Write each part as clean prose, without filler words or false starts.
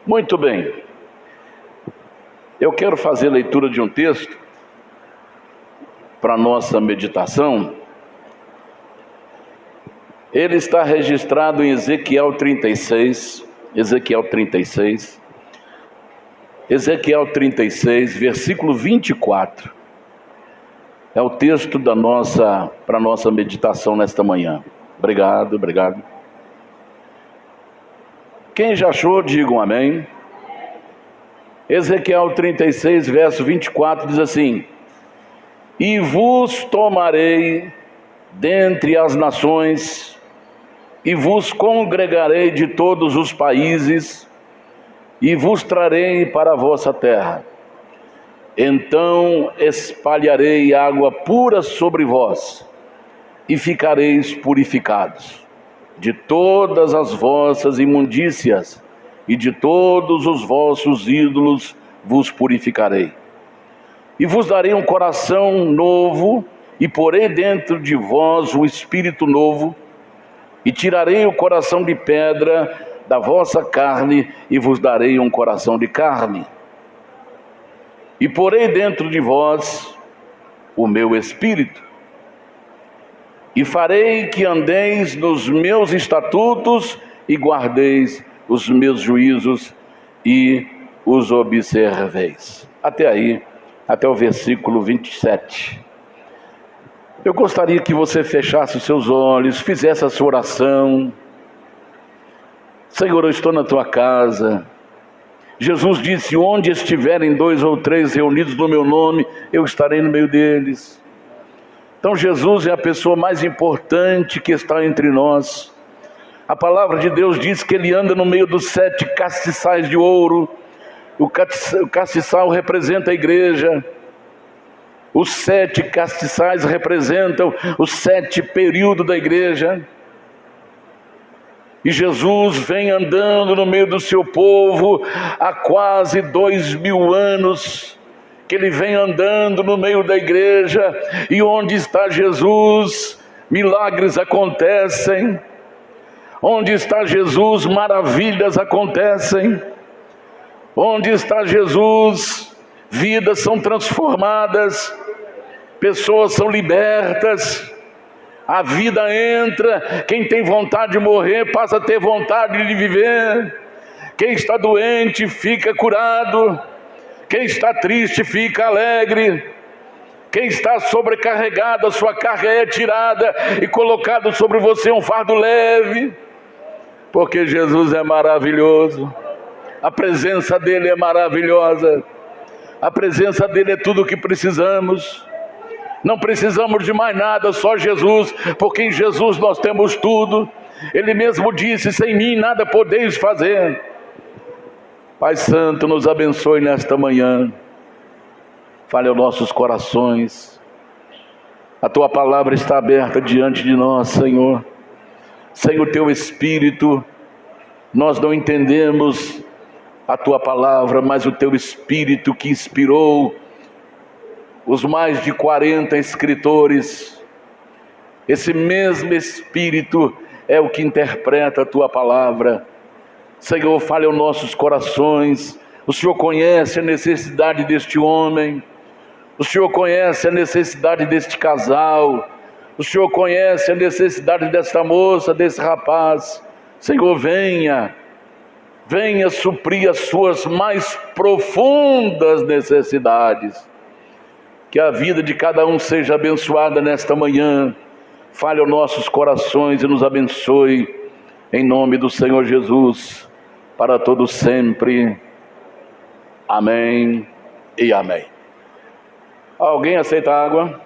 Muito bem. Eu quero fazer a leitura de um texto para nossa meditação. Ele está registrado em Ezequiel 36, versículo 24. É o texto para a nossa meditação nesta manhã. Obrigado. Quem já achou, diga um amém. Ezequiel 36, verso 24 diz assim: E vos tomarei dentre as nações, e vos congregarei de todos os países, e vos trarei para a vossa terra. Então espalharei água pura sobre vós, e ficareis purificados. De todas as vossas imundícias e de todos os vossos ídolos vos purificarei. E vos darei um coração novo, e porei dentro de vós um espírito novo, e tirarei o coração de pedra da vossa carne, e vos darei um coração de carne. E porei dentro de vós o meu espírito, e farei que andeis nos meus estatutos, e guardeis os meus juízos, e os observeis. Até aí, até o versículo 27. Eu gostaria que você fechasse os seus olhos, fizesse a sua oração. Senhor, eu estou na tua casa. Jesus disse: onde estiverem 2 ou 3 reunidos no meu nome, eu estarei no meio deles. Então Jesus é a pessoa mais importante que está entre nós. A palavra de Deus diz que Ele anda no meio dos 7 castiçais de ouro. O castiçal representa a igreja. Os 7 castiçais representam os 7 períodos da igreja. E Jesus vem andando no meio do seu povo há quase 2000 anos. Que Ele vem andando no meio da igreja, e onde está Jesus, milagres acontecem. Onde está Jesus, maravilhas acontecem. Onde está Jesus, vidas são transformadas, pessoas são libertas, a vida entra. Quem tem vontade de morrer passa a ter vontade de viver. Quem está doente fica curado. Quem está triste fica alegre. Quem está sobrecarregado, a sua carga é tirada e colocado sobre você um fardo leve. Porque Jesus é maravilhoso. A presença dEle é maravilhosa. A presença dEle é tudo o que precisamos. Não precisamos de mais nada, só Jesus, porque em Jesus nós temos tudo. Ele mesmo disse: sem mim nada podeis fazer. Pai Santo, nos abençoe nesta manhã. Fale aos nossos corações. A Tua palavra está aberta diante de nós, Senhor. Sem o Teu Espírito, nós não entendemos a Tua palavra, mas o Teu Espírito que inspirou os mais de 40 escritores, esse mesmo Espírito é o que interpreta a Tua palavra. Senhor, fale aos nossos corações. O Senhor conhece a necessidade deste homem, o Senhor conhece a necessidade deste casal, o Senhor conhece a necessidade desta moça, desse rapaz. Senhor, venha suprir as suas mais profundas necessidades. Que a vida de cada um seja abençoada nesta manhã. Fale aos nossos corações e nos abençoe, em nome do Senhor Jesus, para todos sempre. Amém e amém. Alguém aceita água?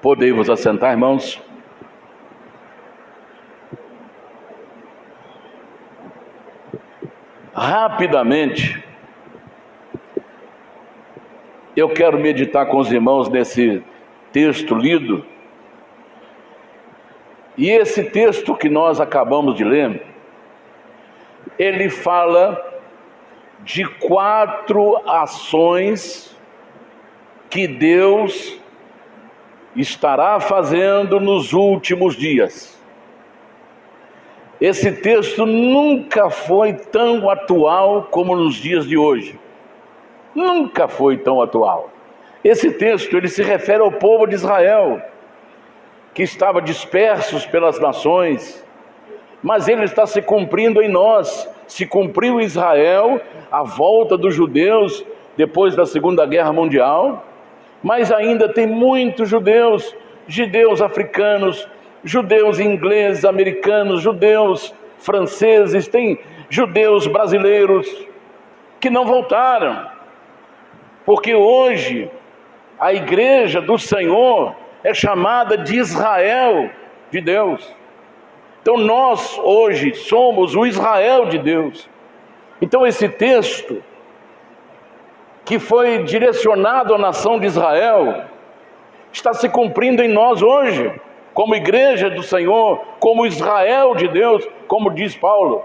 Podei vos assentar, irmãos? Rapidamente, eu quero meditar com os irmãos nesse texto lido. E esse texto que nós acabamos de ler, ele fala de 4 ações que Deus estará fazendo nos últimos dias. Esse texto nunca foi tão atual como nos dias de hoje. Nunca foi tão atual. Esse texto, ele se refere ao povo de Israel, que estava dispersos pelas nações, mas ele está se cumprindo em nós. Se cumpriu em Israel a volta dos judeus depois da Segunda Guerra Mundial, mas ainda tem muitos judeus africanos, judeus ingleses, americanos, judeus franceses, tem judeus brasileiros que não voltaram, porque hoje a igreja do Senhor é chamada de Israel de Deus. Então nós hoje somos o Israel de Deus. Então esse texto, que foi direcionado à nação de Israel, está se cumprindo em nós hoje, como igreja do Senhor, como Israel de Deus, como diz Paulo.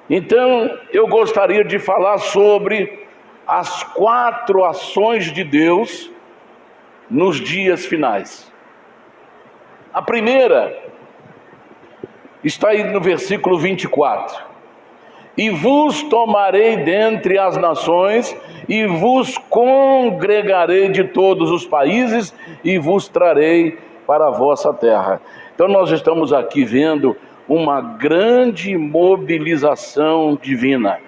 Então eu gostaria de falar sobre as 4 ações de Deus nos dias finais. A primeira está aí no versículo 24. E vos tomarei dentre as nações, e vos congregarei de todos os países, e vos trarei para a vossa terra. Então nós estamos aqui vendo uma grande mobilização divina.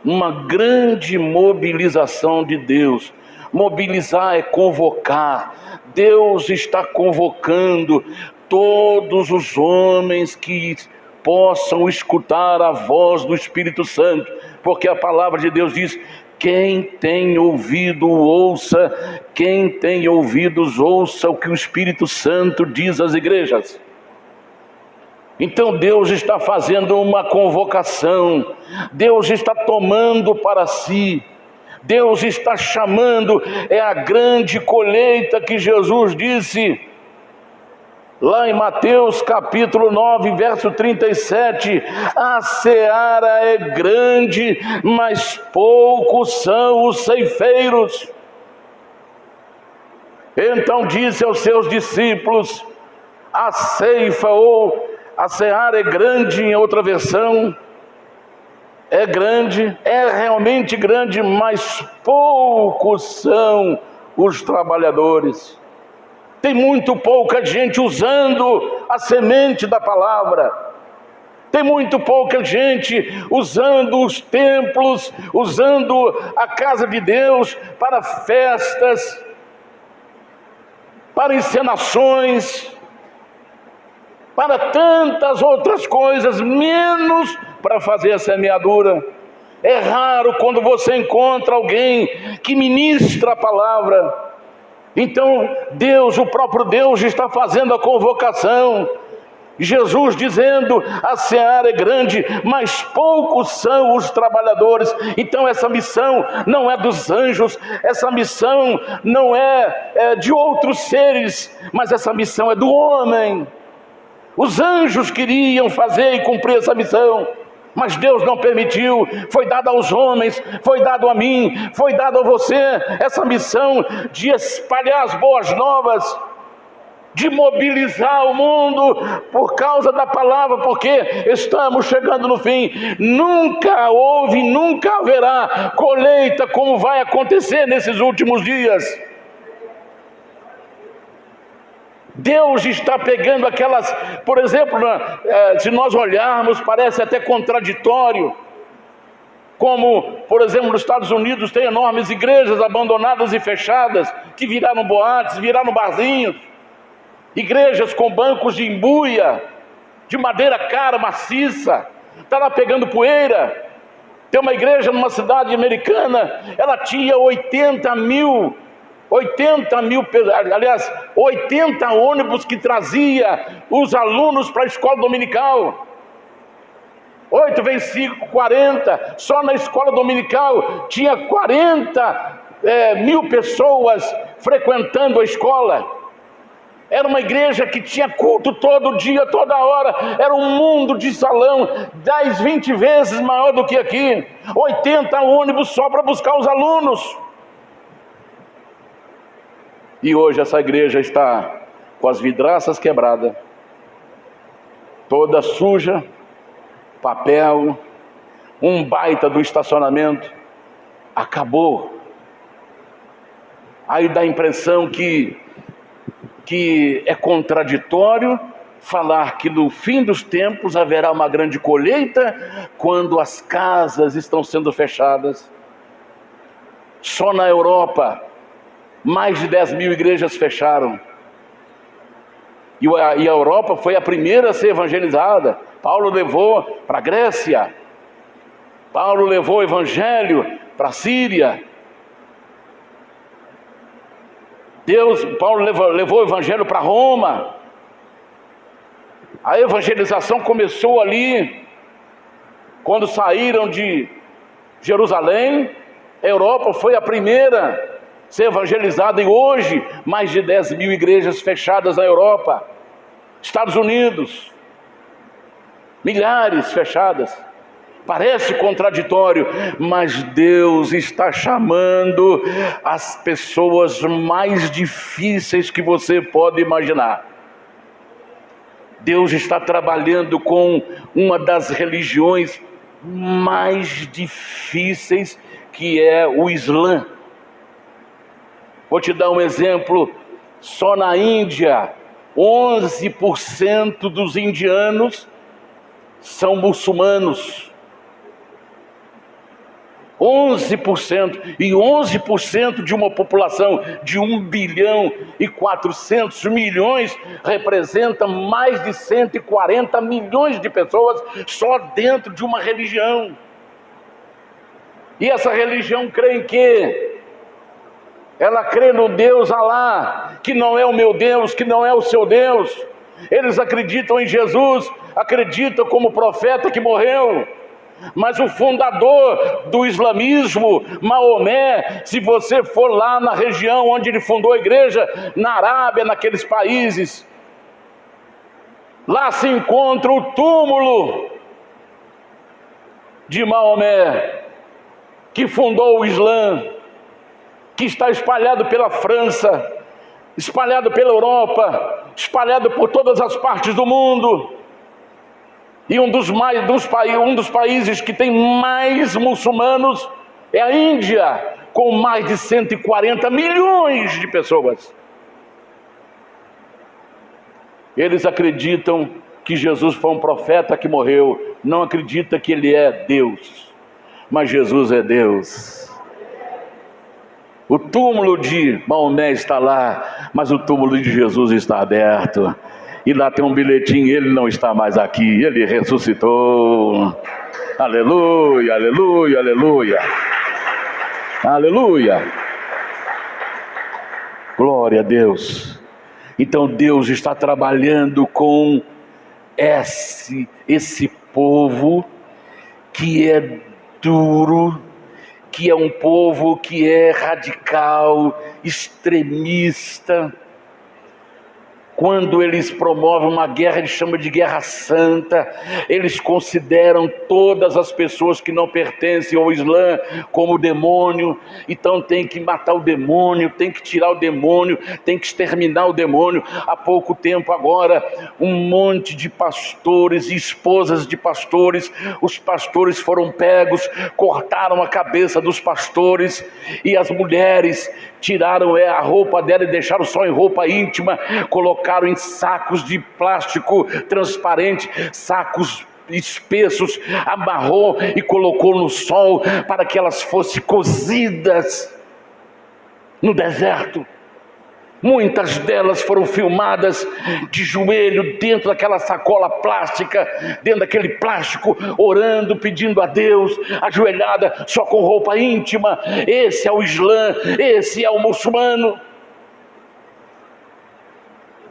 Uma grande mobilização de Deus. Mobilizar é convocar. Deus está convocando todos os homens que possam escutar a voz do Espírito Santo, porque a palavra de Deus diz: quem tem ouvido ouça, quem tem ouvidos ouça o que o Espírito Santo diz às igrejas. Então Deus está fazendo uma convocação, Deus está tomando para si, Deus está chamando. É a grande colheita que Jesus disse lá em Mateus capítulo 9, verso 37, a seara é grande, mas poucos são os ceifeiros. Então disse aos seus discípulos: a ceifa, ou a seara é grande, em outra versão, é grande, é realmente grande, mas poucos são os trabalhadores. Tem muito pouca gente usando a semente da palavra. Tem muito pouca gente usando os templos, usando a casa de Deus para festas, para encenações, para tantas outras coisas, menos para fazer a semeadura. É raro quando você encontra alguém que ministra a palavra. Então Deus, o próprio Deus, está fazendo a convocação. Jesus dizendo: a seara é grande, mas poucos são os trabalhadores. Então essa missão não é dos anjos, essa missão não é de outros seres, mas essa missão é do homem. Os anjos queriam fazer e cumprir essa missão, mas Deus não permitiu. Foi dado aos homens, foi dado a mim, foi dado a você essa missão de espalhar as boas novas, de mobilizar o mundo por causa da palavra, porque estamos chegando no fim. Nunca houve, nunca haverá colheita como vai acontecer nesses últimos dias. Deus está pegando aquelas, por exemplo, se nós olharmos, parece até contraditório, como, por exemplo, nos Estados Unidos tem enormes igrejas abandonadas e fechadas, que viraram boates, viraram barzinhos, igrejas com bancos de embuia, de madeira cara, maciça, está lá pegando poeira. Tem uma igreja numa cidade americana, ela tinha 80 ônibus que trazia os alunos para a escola dominical. 8 vezes 5, 40. Só na escola dominical tinha 40 mil pessoas frequentando a escola. Era uma igreja que tinha culto todo dia, toda hora. Era um mundo de salão, 10, 20 vezes maior do que aqui. 80 ônibus só para buscar os alunos. E hoje essa igreja está com as vidraças quebradas, toda suja, papel, um baita do estacionamento, acabou. Aí dá a impressão que é contraditório falar que no fim dos tempos haverá uma grande colheita quando as casas estão sendo fechadas. Só na Europa, mais de 10 mil igrejas fecharam. E a Europa foi a primeira a ser evangelizada. Paulo levou para a Grécia. Paulo levou o evangelho para a Síria. Paulo levou o evangelho para Roma. A evangelização começou ali, quando saíram de Jerusalém. A Europa foi a primeira a ser evangelizada, e hoje mais de 10 mil igrejas fechadas na Europa. Estados Unidos, milhares fechadas. Parece contraditório, mas Deus está chamando as pessoas mais difíceis que você pode imaginar. Deus está trabalhando com uma das religiões mais difíceis, que é o Islã. Vou te dar um exemplo. Só na Índia, 11% dos indianos são muçulmanos. 11%, e 11% de uma população de 1 bilhão e 400 milhões representa mais de 140 milhões de pessoas só dentro de uma religião. E essa religião crê em quê? Ela crê no Deus Alá, que não é o meu Deus, que não é o seu Deus. Eles acreditam em Jesus, acreditam como profeta que morreu. Mas o fundador do islamismo, Maomé, se você for lá na região onde ele fundou a igreja, na Arábia, naqueles países, lá se encontra o túmulo de Maomé, que fundou o Islã, que está espalhado pela França, espalhado pela Europa, espalhado por todas as partes do mundo. E um dos países que tem mais muçulmanos é a Índia, com mais de 140 milhões de pessoas. Eles acreditam que Jesus foi um profeta que morreu, não acreditam que ele é Deus, mas Jesus é Deus. O túmulo de Maomé está lá, mas o túmulo de Jesus está aberto. E lá tem um bilhetinho: ele não está mais aqui, ele ressuscitou. Aleluia, aleluia, aleluia. Aleluia. Glória a Deus. Então Deus está trabalhando com esse povo que é duro, que é um povo que é radical, extremista. Quando eles promovem uma guerra, eles chamam de guerra santa. Eles consideram todas as pessoas que não pertencem ao Islã como demônio. Então tem que matar o demônio, tem que tirar o demônio, tem que exterminar o demônio. Há pouco tempo agora, um monte de pastores e esposas de pastores, os pastores foram pegos, cortaram a cabeça dos pastores, e as mulheres tiraram a roupa dela e deixaram só em roupa íntima, colocaram em sacos de plástico transparente, sacos espessos, amarrou e colocou no sol para que elas fossem cozidas no deserto. Muitas delas foram filmadas de joelho dentro daquela sacola plástica, dentro daquele plástico, orando, pedindo a Deus, ajoelhada, só com roupa íntima. Esse é o Islã, esse é o muçulmano.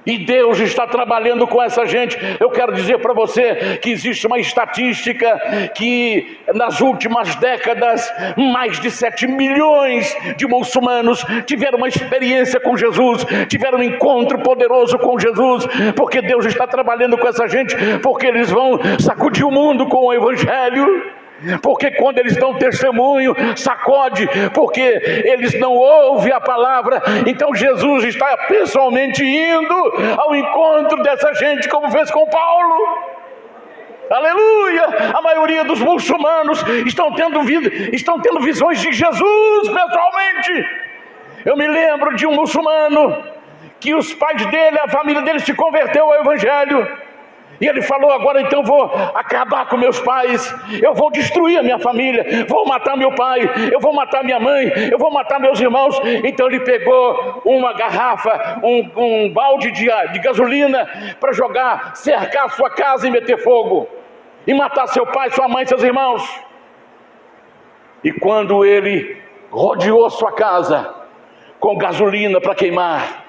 E Deus está trabalhando com essa gente. Eu quero dizer para você que existe uma estatística que nas últimas décadas, mais de 7 milhões de muçulmanos tiveram uma experiência com Jesus, tiveram um encontro poderoso com Jesus, porque Deus está trabalhando com essa gente, porque eles vão sacudir o mundo com o Evangelho. Porque quando eles dão testemunho, sacode, porque eles não ouvem a palavra. Então Jesus está pessoalmente indo ao encontro dessa gente, como fez com Paulo. Aleluia! A maioria dos muçulmanos estão tendo visões de Jesus pessoalmente. Eu me lembro de um muçulmano que os pais dele, a família dele se converteu ao Evangelho. E ele falou: agora então vou acabar com meus pais, eu vou destruir a minha família, vou matar meu pai, eu vou matar minha mãe, eu vou matar meus irmãos. Então ele pegou uma garrafa, um balde de gasolina para jogar, cercar sua casa e meter fogo, e matar seu pai, sua mãe, seus irmãos. E quando ele rodeou sua casa com gasolina para queimar,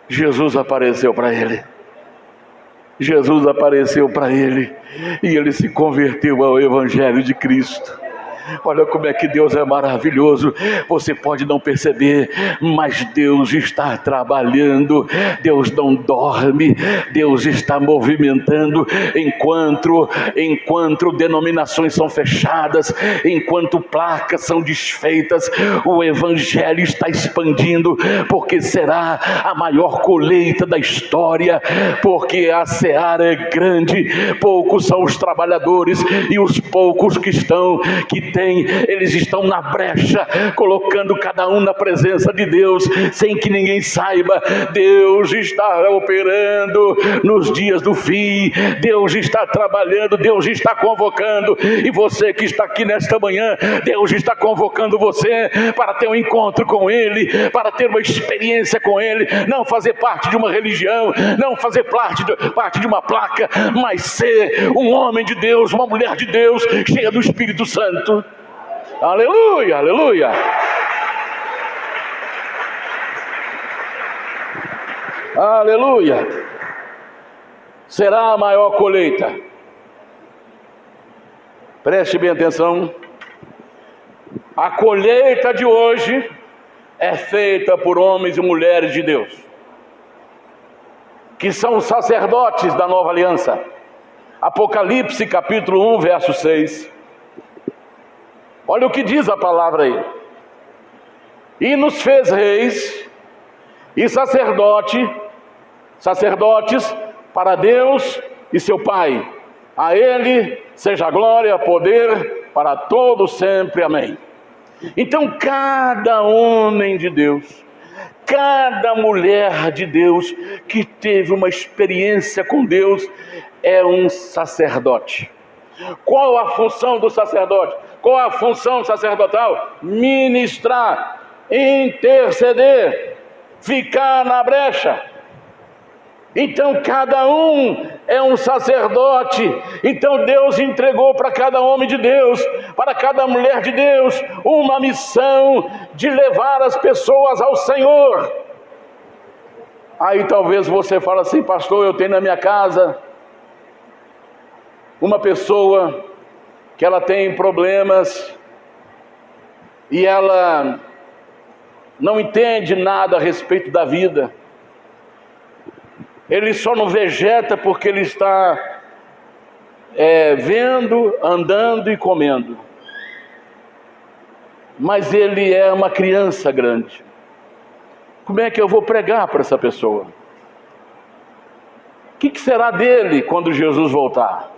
Jesus apareceu para ele. Jesus apareceu para ele e ele se converteu ao Evangelho de Cristo. Olha como é que Deus é maravilhoso. Você pode não perceber, mas Deus está trabalhando. Deus não dorme. Deus está movimentando. Enquanto denominações são fechadas, enquanto placas são desfeitas, o Evangelho está expandindo, porque será a maior colheita da história, porque a seara é grande, poucos são os trabalhadores, e os poucos que eles estão na brecha, colocando cada um na presença de Deus, sem que ninguém saiba. Deus está operando nos dias do fim, Deus está trabalhando, Deus está convocando, e você que está aqui nesta manhã, Deus está convocando você para ter um encontro com Ele, para ter uma experiência com Ele, não fazer parte de uma religião, não fazer parte de uma placa, mas ser um homem de Deus, uma mulher de Deus, cheia do Espírito Santo. Aleluia, aleluia. Aleluia. Será a maior colheita. Preste bem atenção. A colheita de hoje é feita por homens e mulheres de Deus, que são os sacerdotes da nova aliança. Apocalipse capítulo 1, verso 6. Olha o que diz a palavra aí. E nos fez reis e sacerdotes para Deus e seu Pai. A Ele seja glória, poder para todos sempre. Amém. Então cada homem de Deus, cada mulher de Deus que teve uma experiência com Deus é um sacerdote. Qual a função do sacerdote? Qual a função sacerdotal? Ministrar, interceder, ficar na brecha. Então cada um é um sacerdote. Então Deus entregou para cada homem de Deus, para cada mulher de Deus, uma missão de levar as pessoas ao Senhor. Aí talvez você fale assim: pastor, eu tenho na minha casa uma pessoa que ela tem problemas e ela não entende nada a respeito da vida. Ele só não vegeta porque ele está vendo, andando e comendo. Mas ele é uma criança grande. Como é que eu vou pregar para essa pessoa? O que será dele quando Jesus voltar?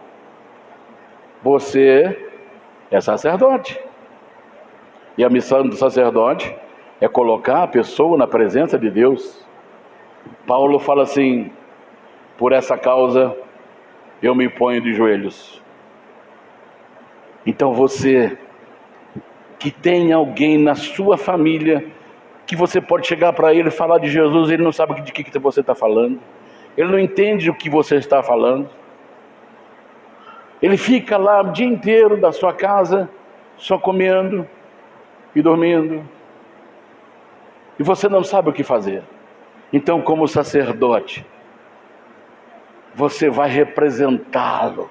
Você é sacerdote. E a missão do sacerdote é colocar a pessoa na presença de Deus. Paulo fala assim: por essa causa eu me ponho de joelhos. Então você que tem alguém na sua família que você pode chegar para ele e falar de Jesus, ele não sabe de que você está falando, ele não entende o que você está falando. Ele fica lá o dia inteiro da sua casa, só comendo e dormindo. E você não sabe o que fazer. Então, como sacerdote, você vai representá-lo.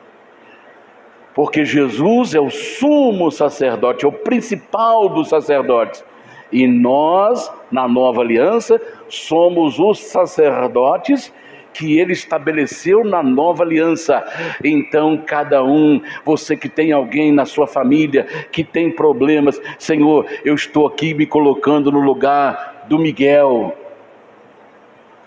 Porque Jesus é o sumo sacerdote, é o principal dos sacerdotes. E nós, na nova aliança, somos os sacerdotes que ele estabeleceu na nova aliança. Então cada um, você que tem alguém na sua família que tem problemas, Senhor, eu estou aqui me colocando no lugar do Miguel.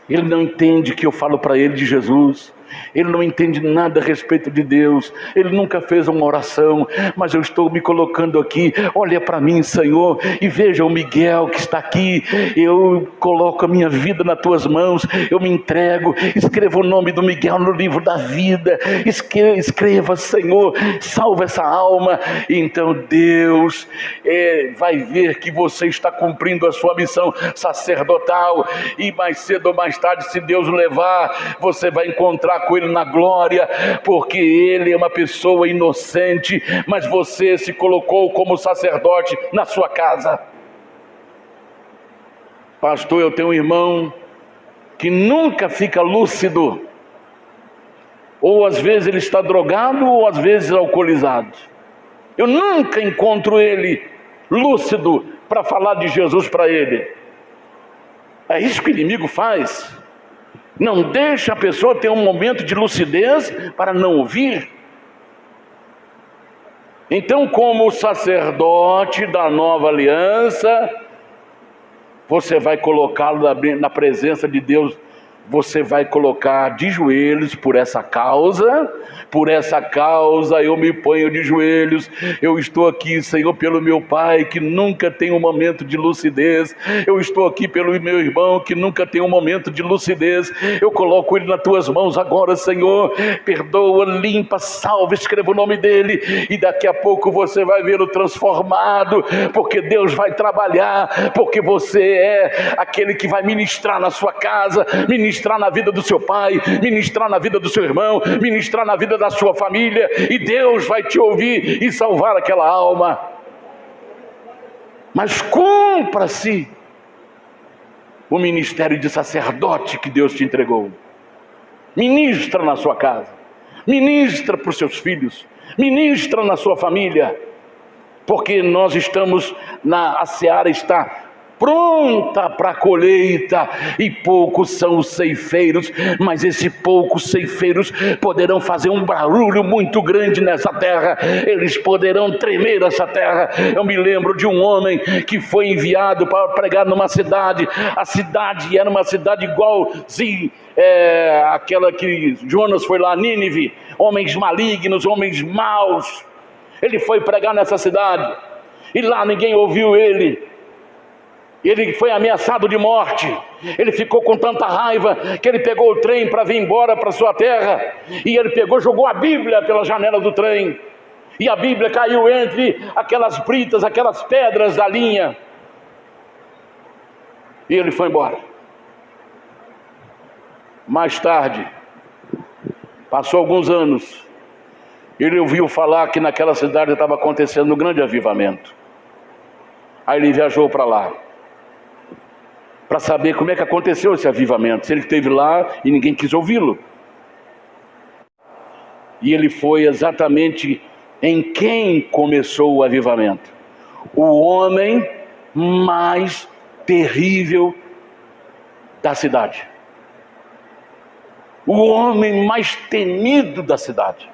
Ele não entende que eu falo para ele de Jesus, ele não entende nada a respeito de Deus, ele nunca fez uma oração, mas eu estou me colocando aqui. Olha para mim, Senhor, e veja o Miguel que está aqui. Eu coloco a minha vida nas tuas mãos, eu me entrego. Escreva o nome do Miguel no livro da vida, escreva, Senhor, salva essa alma. E então Deus vai ver que você está cumprindo a sua missão sacerdotal, e mais cedo ou mais tarde, se Deus o levar, você vai encontrar com ele na glória, porque ele é uma pessoa inocente, mas você se colocou como sacerdote na sua casa. Pastor, eu tenho um irmão que nunca fica lúcido, ou às vezes ele está drogado, ou às vezes alcoolizado. Eu nunca encontro ele lúcido para falar de Jesus para ele. É isso que o inimigo faz. Não deixa a pessoa ter um momento de lucidez para não ouvir. Então, como sacerdote da nova aliança, você vai colocá-lo na presença de Deus. Você vai colocar de joelhos por essa causa eu me ponho de joelhos. Eu estou aqui, Senhor, pelo meu pai que nunca tem um momento de lucidez. Eu estou aqui pelo meu irmão que nunca tem um momento de lucidez. Eu coloco ele nas tuas mãos agora, Senhor. Perdoa, limpa, salva, escreva o nome dele, e daqui a pouco você vai vê-lo transformado, porque Deus vai trabalhar, porque você é aquele que vai ministrar na sua casa, ministrar na vida do seu pai, ministrar na vida do seu irmão, ministrar na vida da sua família, e Deus vai te ouvir e salvar aquela alma. Mas cumpra-se o ministério de sacerdote que Deus te entregou. Ministra na sua casa, ministra para os seus filhos, ministra na sua família, porque nós estamos a seara está pronta para a colheita, e poucos são os ceifeiros, mas esses poucos ceifeiros poderão fazer um barulho muito grande nessa terra. Eles poderão tremer essa terra. Eu me lembro de um homem que foi enviado para pregar numa cidade. A cidade era uma cidade igualzinha aquela que Jonas foi lá, Nínive. Homens malignos, homens maus. Ele foi pregar nessa cidade, e lá ninguém ouviu ele. Ele foi ameaçado de morte. Ele ficou com tanta raiva que ele pegou o trem para vir embora para sua terra, e ele jogou a Bíblia pela janela do trem, e a Bíblia caiu entre aquelas britas, aquelas pedras da linha, e ele foi embora. Mais tarde, passou alguns anos, ele ouviu falar que naquela cidade estava acontecendo um grande avivamento. Aí ele viajou para lá, para saber como é que aconteceu esse avivamento, se ele esteve lá e ninguém quis ouvi-lo. E ele foi exatamente em quem começou o avivamento: o homem mais terrível da cidade, o homem mais temido da cidade.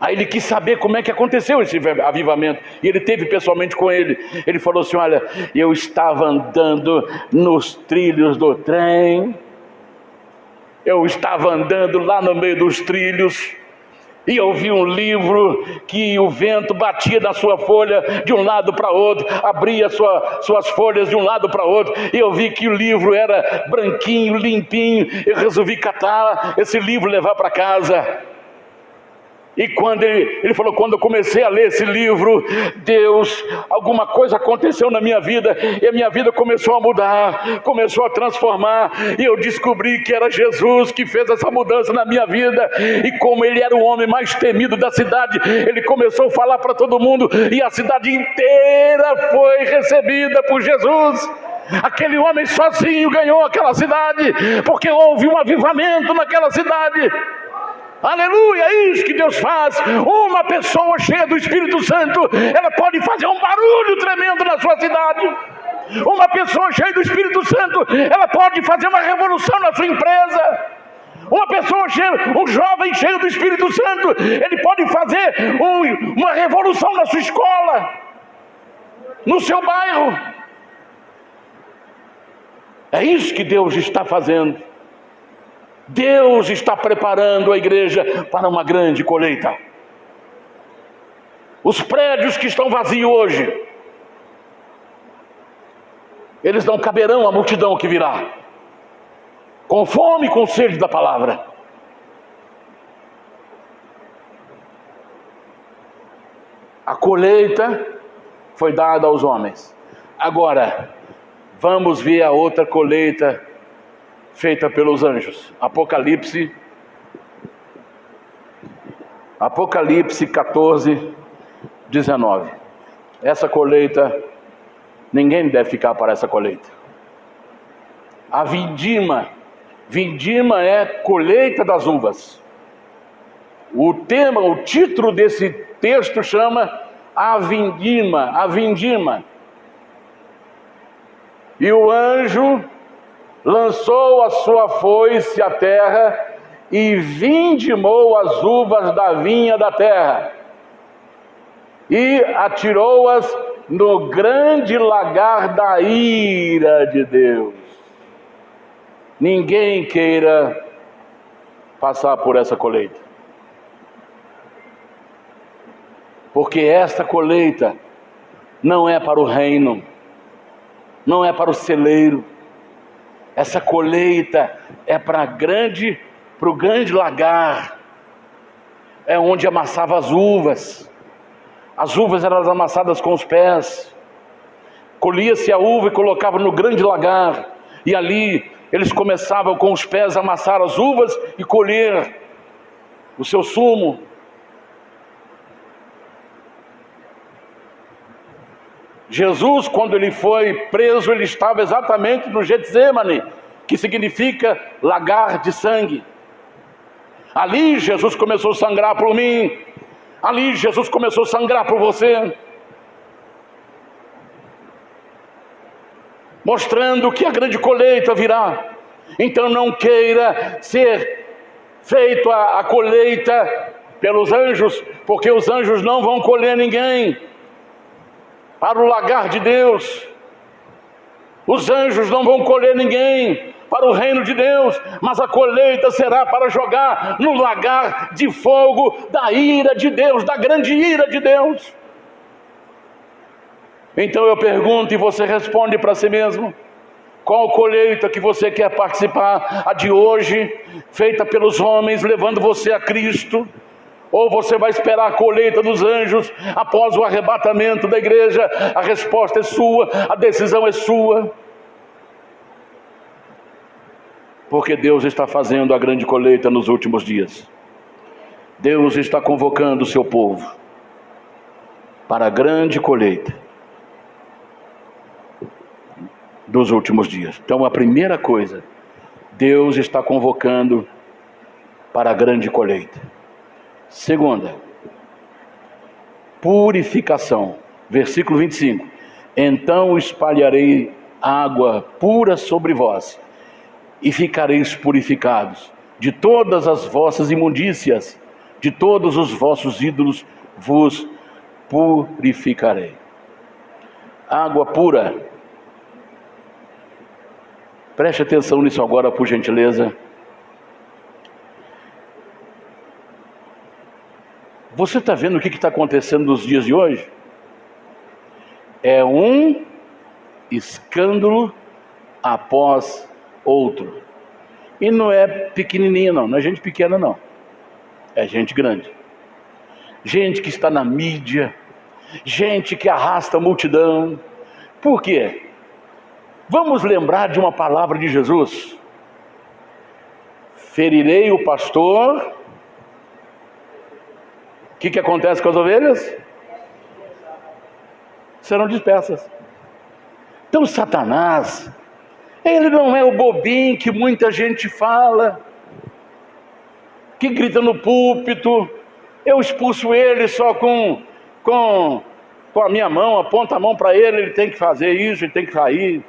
Aí ele quis saber como é que aconteceu esse avivamento, e ele teve pessoalmente com ele. Ele falou assim: olha, eu estava andando nos trilhos do trem, eu estava andando lá no meio dos trilhos, e eu vi um livro que o vento batia na sua folha de um lado para outro, abria suas folhas de um lado para outro, e eu vi que o livro era branquinho, limpinho. Eu resolvi catar esse livro e levar para casa. E quando ele falou, quando eu comecei a ler esse livro, Deus, alguma coisa aconteceu na minha vida, e a minha vida começou a mudar, começou a transformar, e eu descobri que era Jesus que fez essa mudança na minha vida. E como ele era o homem mais temido da cidade, ele começou a falar para todo mundo, e a cidade inteira foi recebida por Jesus. Aquele homem sozinho ganhou aquela cidade, porque houve um avivamento naquela cidade. Aleluia, é isso que Deus faz. Uma pessoa cheia do Espírito Santo, ela pode fazer um barulho tremendo na sua cidade. Uma pessoa cheia do Espírito Santo, ela pode fazer uma revolução na sua empresa. Uma pessoa cheia, um jovem cheio do Espírito Santo, ele pode fazer uma revolução na sua escola, no seu bairro. É isso que Deus está fazendo. Deus está preparando a igreja para uma grande colheita. Os prédios que estão vazios hoje, eles não caberão à multidão que virá, com fome e com sede da palavra. A colheita foi dada aos homens. Agora, vamos ver a outra colheita feita pelos anjos. Apocalipse 14, 19. Essa colheita, ninguém deve ficar para essa colheita. A vindima é colheita das uvas. O título desse texto chama a vindima. E o anjo lançou a sua foice à terra e vindimou as uvas da vinha da terra e atirou-as no grande lagar da ira de Deus. Ninguém queira passar por essa colheita, porque esta colheita não é para o reino, não é para o celeiro. Essa colheita é para o grande lagar, é onde amassava as uvas. As uvas eram amassadas com os pés. Colhia-se a uva e colocava no grande lagar, e ali eles começavam com os pés a amassar as uvas e colher o seu sumo. Jesus, quando ele foi preso, ele estava exatamente no Getsêmani, que significa lagar de sangue. Ali Jesus começou a sangrar por mim, ali Jesus começou a sangrar por você, mostrando que a grande colheita virá. Então não queira ser feito a colheita pelos anjos, porque os anjos não vão colher ninguém para o lagar de Deus. Os anjos não vão colher ninguém para o reino de Deus, mas a colheita será para jogar no lagar de fogo da ira de Deus, da grande ira de Deus. Então eu pergunto e você responde para si mesmo: qual colheita que você quer participar? A de hoje, feita pelos homens, levando você a Cristo? Ou você vai esperar a colheita dos anjos após o arrebatamento da igreja? A resposta é sua, a decisão é sua. Porque Deus está fazendo a grande colheita nos últimos dias. Deus está convocando o seu povo para a grande colheita dos últimos dias. Então a primeira coisa, Deus está convocando para a grande colheita. Segunda, purificação. Versículo 25. Então espalharei água pura sobre vós, e ficareis purificados. De todas as vossas imundícias, de todos os vossos ídolos, vos purificarei. Água pura. Preste atenção nisso agora, por gentileza. Você está vendo o que está acontecendo nos dias de hoje? É um escândalo após outro. E não é pequenininha não é gente pequena não. É gente grande. Gente que está na mídia. Gente que arrasta a multidão. Por quê? Vamos lembrar de uma palavra de Jesus. Ferirei o pastor. O que acontece com as ovelhas? Serão dispersas. Então Satanás, ele não é o bobinho que muita gente fala, que grita no púlpito: eu expulso ele só com a minha mão, aponta a mão para ele, ele tem que fazer isso, ele tem que sair.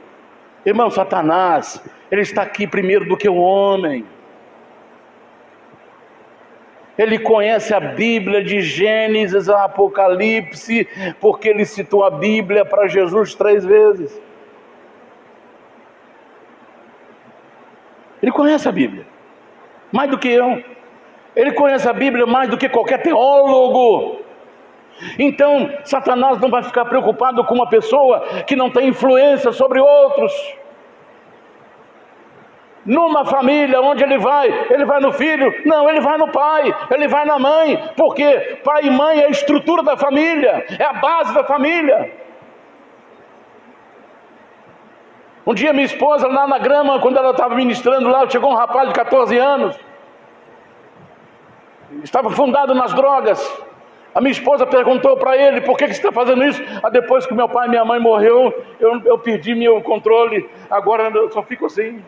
Irmão, Satanás, ele está aqui primeiro do que o homem. Ele conhece a Bíblia de Gênesis a Apocalipse, porque ele citou a Bíblia para Jesus 3 vezes. Ele conhece a Bíblia. mais do que eu. Ele conhece a Bíblia mais do que qualquer teólogo. Então, Satanás não vai ficar preocupado com uma pessoa que não tem influência sobre outros. Numa família, onde ele vai no filho? Não, ele vai no pai, ele vai na mãe, porque pai e mãe é a estrutura da família, é a base da família. Um dia minha esposa lá na grama, quando ela estava ministrando lá, chegou um rapaz de 14 anos, estava afundado nas drogas. A minha esposa perguntou para ele: por que você está fazendo isso? Depois que meu pai e minha mãe morreu, eu perdi meu controle, agora eu só fico assim.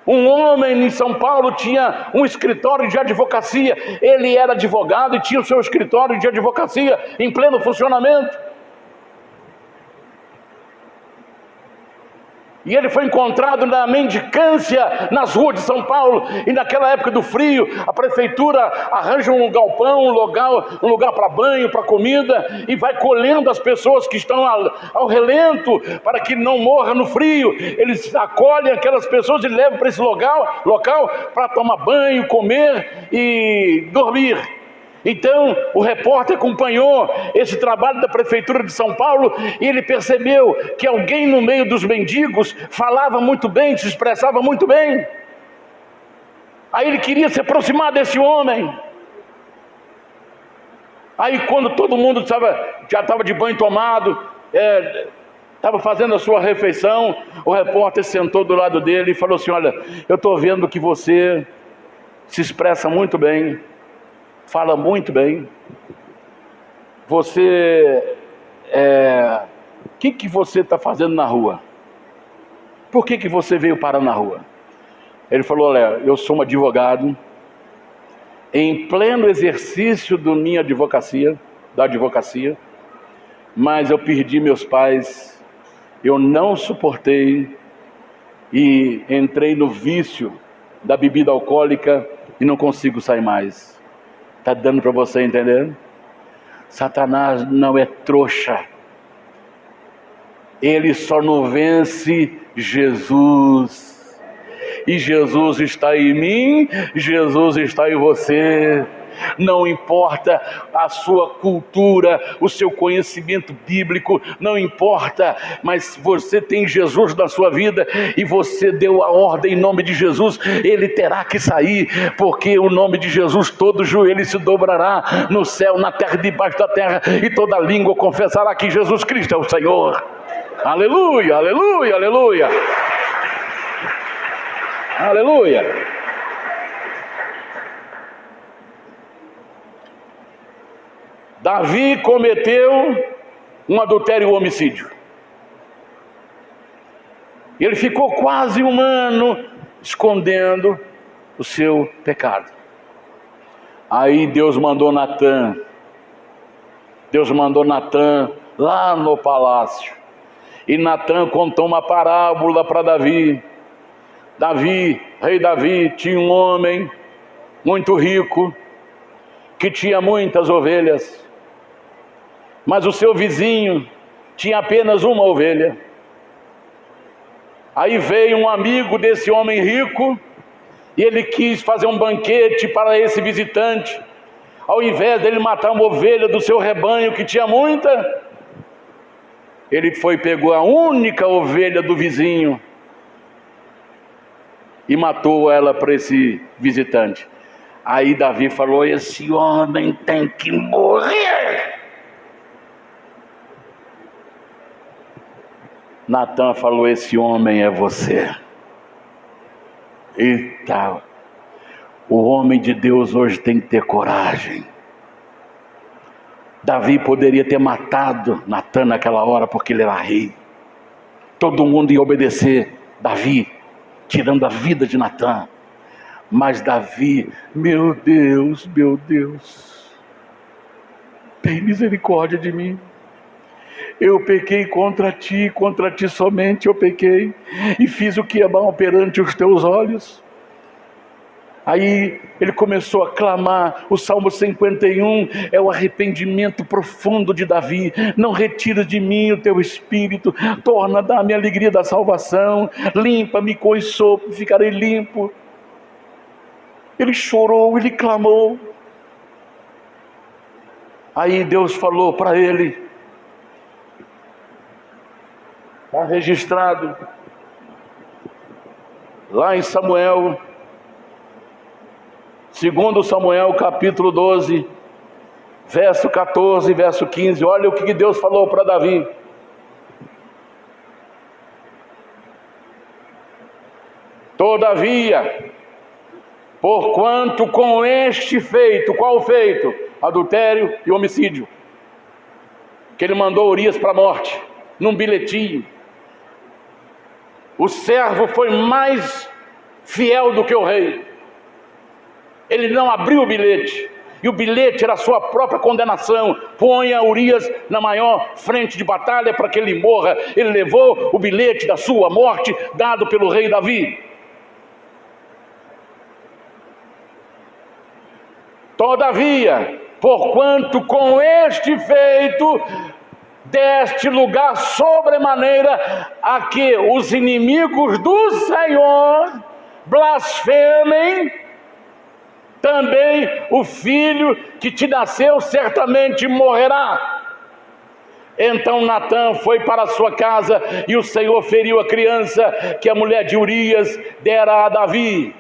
Um homem em São Paulo tinha um escritório de advocacia. Ele era advogado e tinha o seu escritório de advocacia em pleno funcionamento. E ele foi encontrado na mendicância nas ruas de São Paulo. E naquela época do frio, a prefeitura arranja um galpão, um lugar para banho, para comida, e vai colhendo as pessoas que estão ao relento, para que não morra no frio. Eles acolhem aquelas pessoas e levam para esse local para tomar banho, comer e dormir. Então, o repórter acompanhou esse trabalho da prefeitura de São Paulo e ele percebeu que alguém no meio dos mendigos falava muito bem, se expressava muito bem. Aí ele queria se aproximar desse homem. Aí quando todo mundo já estava de banho tomado, estava fazendo a sua refeição, o repórter sentou do lado dele e falou assim: olha, eu estou vendo que você se expressa muito bem, fala muito bem. Você, o que você está fazendo na rua? Por que você veio parar na rua? Ele falou: olha, eu sou um advogado, em pleno exercício da minha advocacia, mas eu perdi meus pais, eu não suportei e entrei no vício da bebida alcoólica e não consigo sair mais. Está dando para você entender? Satanás não é trouxa. Ele só não vence Jesus. E Jesus está em mim, Jesus está em você. Não importa a sua cultura, o seu conhecimento bíblico, não importa, mas você tem Jesus na sua vida e você deu a ordem em nome de Jesus, ele terá que sair, porque o nome de Jesus todo joelho se dobrará no céu, na terra e debaixo da terra, e toda língua confessará que Jesus Cristo é o Senhor. Aleluia, aleluia, aleluia, aleluia. Davi cometeu um adultério e um homicídio. Ele ficou quase um ano escondendo o seu pecado. Aí Deus mandou Natã lá no palácio. E Natã contou uma parábola para Davi. Rei Davi, tinha um homem muito rico, que tinha muitas ovelhas. Mas o seu vizinho tinha apenas uma ovelha. Aí veio um amigo desse homem rico e ele quis fazer um banquete para esse visitante. Ao invés dele matar uma ovelha do seu rebanho que tinha muita, ele pegou a única ovelha do vizinho e matou ela para esse visitante. Aí Davi falou: esse homem tem que morrer. Natã falou: esse homem é você. Eita, o homem de Deus hoje tem que ter coragem. Davi poderia ter matado Natã naquela hora, porque ele era rei. Todo mundo ia obedecer Davi, tirando a vida de Natã. Mas Davi, meu Deus, tem misericórdia de mim. Eu pequei contra ti somente eu pequei, e fiz o que é mal perante os teus olhos. Aí ele começou a clamar. O Salmo 51 é o arrependimento profundo de Davi. Não retira de mim o teu espírito, torna, dá-me a alegria da salvação, limpa-me com sopo, ficarei limpo. Ele chorou, ele clamou. Aí Deus falou para ele, está registrado lá em Samuel, 2 Samuel capítulo 12, verso 14, verso 15, olha o que Deus falou para Davi. Todavia, porquanto com este feito, qual feito? Adultério e homicídio, que ele mandou Urias para a morte, num bilhetinho. O servo foi mais fiel do que o rei. Ele não abriu o bilhete, e o bilhete era a sua própria condenação. Ponha Urias na maior frente de batalha para que ele morra. Ele levou o bilhete da sua morte, dado pelo rei Davi. Todavia, porquanto com este feito deste lugar sobremaneira a que os inimigos do Senhor blasfemem, também o filho que te nasceu certamente morrerá. Então Natã foi para a sua casa, e o Senhor feriu a criança que a mulher de Urias dera a Davi,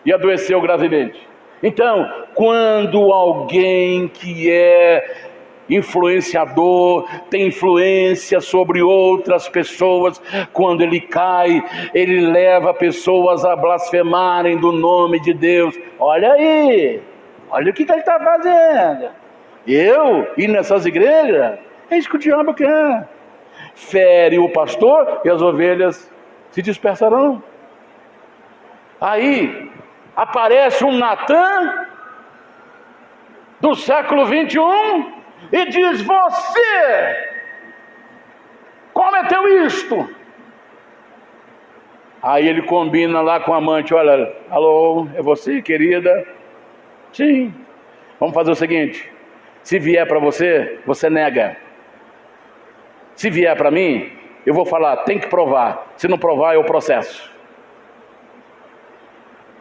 e adoeceu gravemente. Então, quando alguém que é influenciador, tem influência sobre outras pessoas, quando ele cai, ele leva pessoas a blasfemarem do nome de Deus. Olha aí, olha o que ele está fazendo. Eu ir nessas igrejas, é isso que o diabo quer. Fere o pastor e as ovelhas se dispersarão. Aí aparece um Natã do século 21 e diz: você cometeu isto. Aí ele combina lá com a amante: olha, alô, é você, querida? Sim. Vamos fazer o seguinte: se vier para você, você nega. Se vier para mim, eu vou falar, tem que provar. Se não provar, eu processo.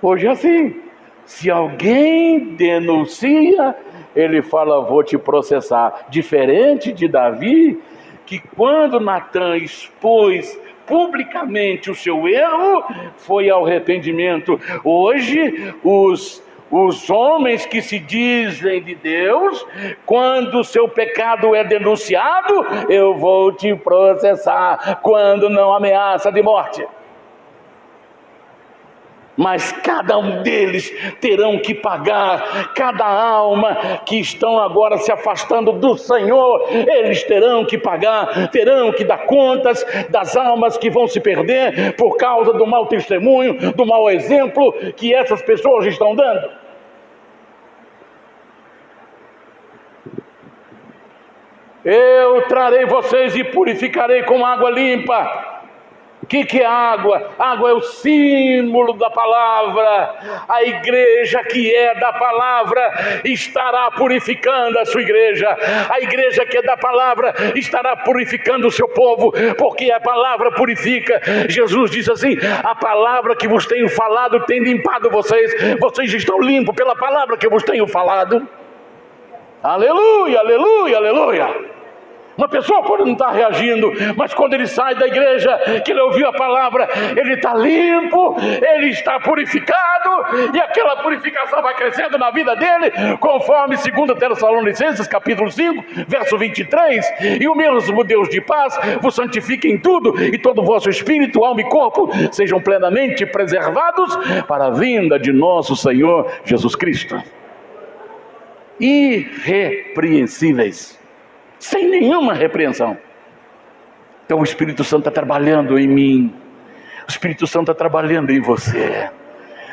Hoje é assim. Se alguém denuncia, ele fala, vou te processar. Diferente de Davi, que quando Natã expôs publicamente o seu erro, foi ao arrependimento. Hoje, os homens que se dizem de Deus, quando o seu pecado é denunciado, eu vou te processar, quando não ameaça de morte. Mas cada um deles terão que pagar. Cada alma que estão agora se afastando do Senhor, eles terão que pagar, terão que dar contas das almas que vão se perder por causa do mau testemunho, do mau exemplo que essas pessoas estão dando. Eu trarei vocês e purificarei com água limpa. O que é água? Água é o símbolo da palavra. A igreja que é da palavra estará purificando a sua igreja. A igreja que é da palavra estará purificando o seu povo, porque a palavra purifica. Jesus disse assim: a palavra que vos tenho falado tem limpado vocês. Vocês estão limpos pela palavra que vos tenho falado. Aleluia, aleluia, aleluia. Uma pessoa pode não estar reagindo, mas quando ele sai da igreja, que ele ouviu a palavra, ele está limpo, ele está purificado, e aquela purificação vai crescendo na vida dele, conforme 2 Tessalonicenses capítulo 5, verso 23, e o mesmo Deus de paz vos santifique em tudo, e todo o vosso espírito, alma e corpo sejam plenamente preservados para a vinda de nosso Senhor Jesus Cristo. Irrepreensíveis, sem nenhuma repreensão. Então o Espírito Santo está trabalhando em mim, o Espírito Santo está trabalhando em você,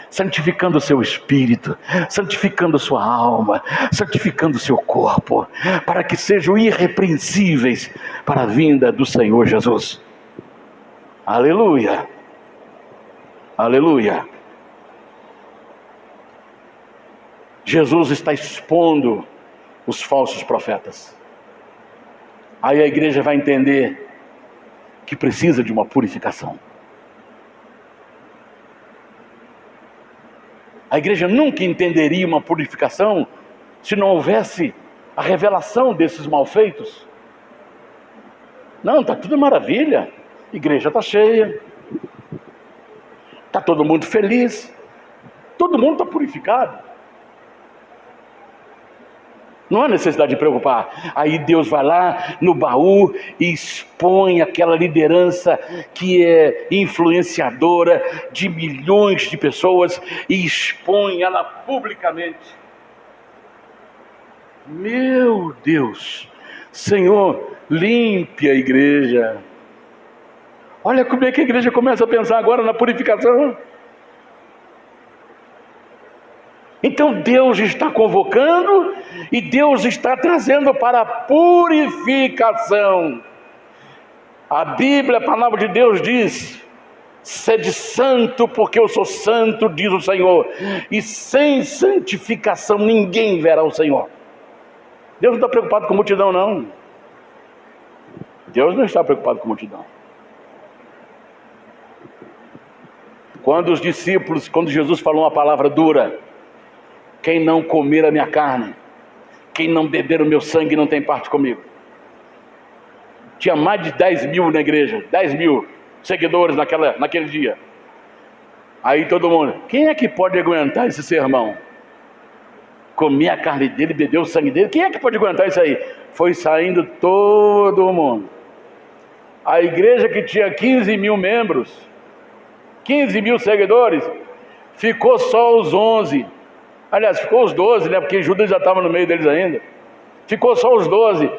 santificando o seu espírito, santificando a sua alma, santificando o seu corpo, para que sejam irrepreensíveis para a vinda do Senhor Jesus. Aleluia, aleluia. Jesus está expondo os falsos profetas. Aí a igreja vai entender que precisa de uma purificação. A igreja nunca entenderia uma purificação se não houvesse a revelação desses malfeitos. Não, está tudo maravilha, a igreja está cheia, está todo mundo feliz, todo mundo está purificado. Não há necessidade de preocupar. Aí Deus vai lá no baú e expõe aquela liderança que é influenciadora de milhões de pessoas e expõe ela publicamente. Meu Deus, Senhor, limpe a igreja. Olha como é que a igreja começa a pensar agora na purificação. Então Deus está convocando e Deus está trazendo para a purificação. A Bíblia, a palavra de Deus diz: sede santo porque eu sou santo, diz o Senhor, e sem santificação ninguém verá o Senhor. Deus não está preocupado com multidão, não. Deus não está preocupado com multidão. Quando Jesus falou uma palavra dura: quem não comer a minha carne, quem não beber o meu sangue não tem parte comigo. Tinha mais de 10 mil na igreja, 10 mil seguidores naquele dia. Aí todo mundo: quem é que pode aguentar esse sermão? Comer a carne dele, beber o sangue dele, quem é que pode aguentar isso aí? Foi saindo todo mundo. A igreja que tinha 15 mil membros, 15 mil seguidores, ficou só os 11. Aliás, ficou os 12, né? Porque Judas já estava no meio deles ainda. Ficou só os 12.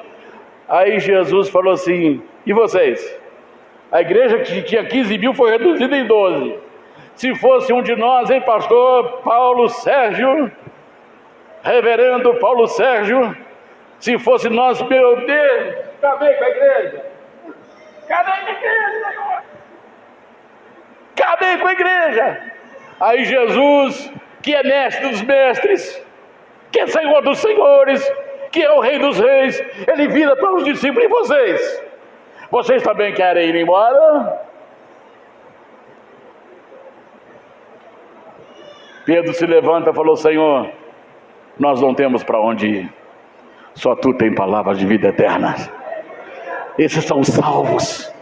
Aí Jesus falou assim: e vocês? A igreja que tinha 15 mil foi reduzida em 12. Se fosse um de nós, hein, pastor Paulo Sérgio, reverendo Paulo Sérgio, se fosse nós, meu Deus, acabei com a igreja. Acabei com a igreja, Senhor. Acabei com a igreja. Aí Jesus, que é mestre dos mestres, que é Senhor dos senhores, que é o Rei dos reis, ele vira para os discípulos: e vocês? Vocês também querem ir embora? Pedro se levanta e falou: Senhor, nós não temos para onde ir, só tu tem palavras de vida eterna. Esses são os salvos.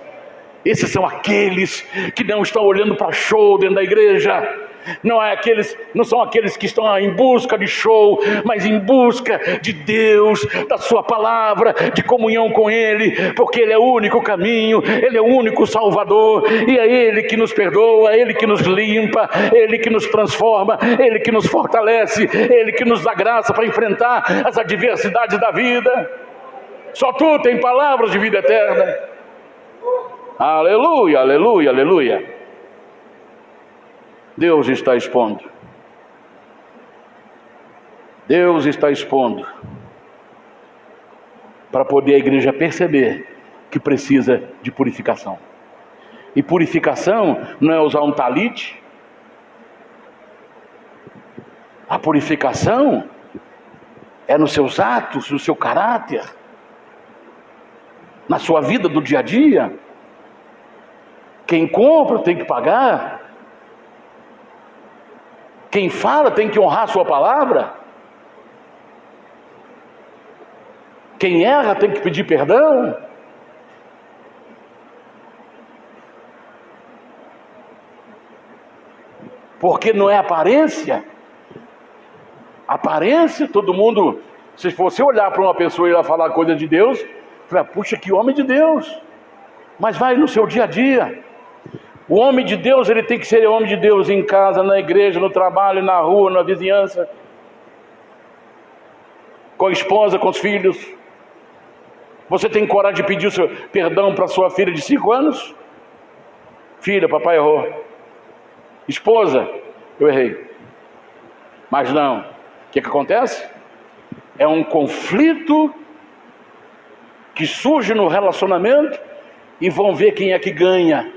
Esses são aqueles que não estão olhando para show dentro da igreja. Não são aqueles que estão em busca de show, mas em busca de Deus, da sua palavra, de comunhão com Ele, porque Ele é o único caminho, Ele é o único Salvador, e é Ele que nos perdoa, Ele que nos limpa, Ele que nos transforma, Ele que nos fortalece, Ele que nos dá graça para enfrentar as adversidades da vida. Só tu tem palavras de vida eterna. Aleluia, aleluia, aleluia. Deus está expondo. Deus está expondo para poder a igreja perceber que precisa de purificação. E purificação não é usar um talite. A purificação é nos seus atos, no seu caráter, na sua vida do dia a dia. Quem compra tem que pagar. Quem fala tem que honrar a sua palavra. Quem erra tem que pedir perdão. Porque não é aparência. Aparência, todo mundo, se você olhar para uma pessoa e ela falar coisa de Deus, fala: puxa, que homem de Deus. Mas vai no seu dia a dia. O homem de Deus, ele tem que ser homem de Deus em casa, na igreja, no trabalho, na rua, na vizinhança, com a esposa, com os filhos. Você tem coragem de pedir o seu perdão para sua filha de 5 anos? Filha, papai errou. Esposa, eu errei. Mas não. O que acontece? É um conflito que surge no relacionamento e vão ver quem é que ganha.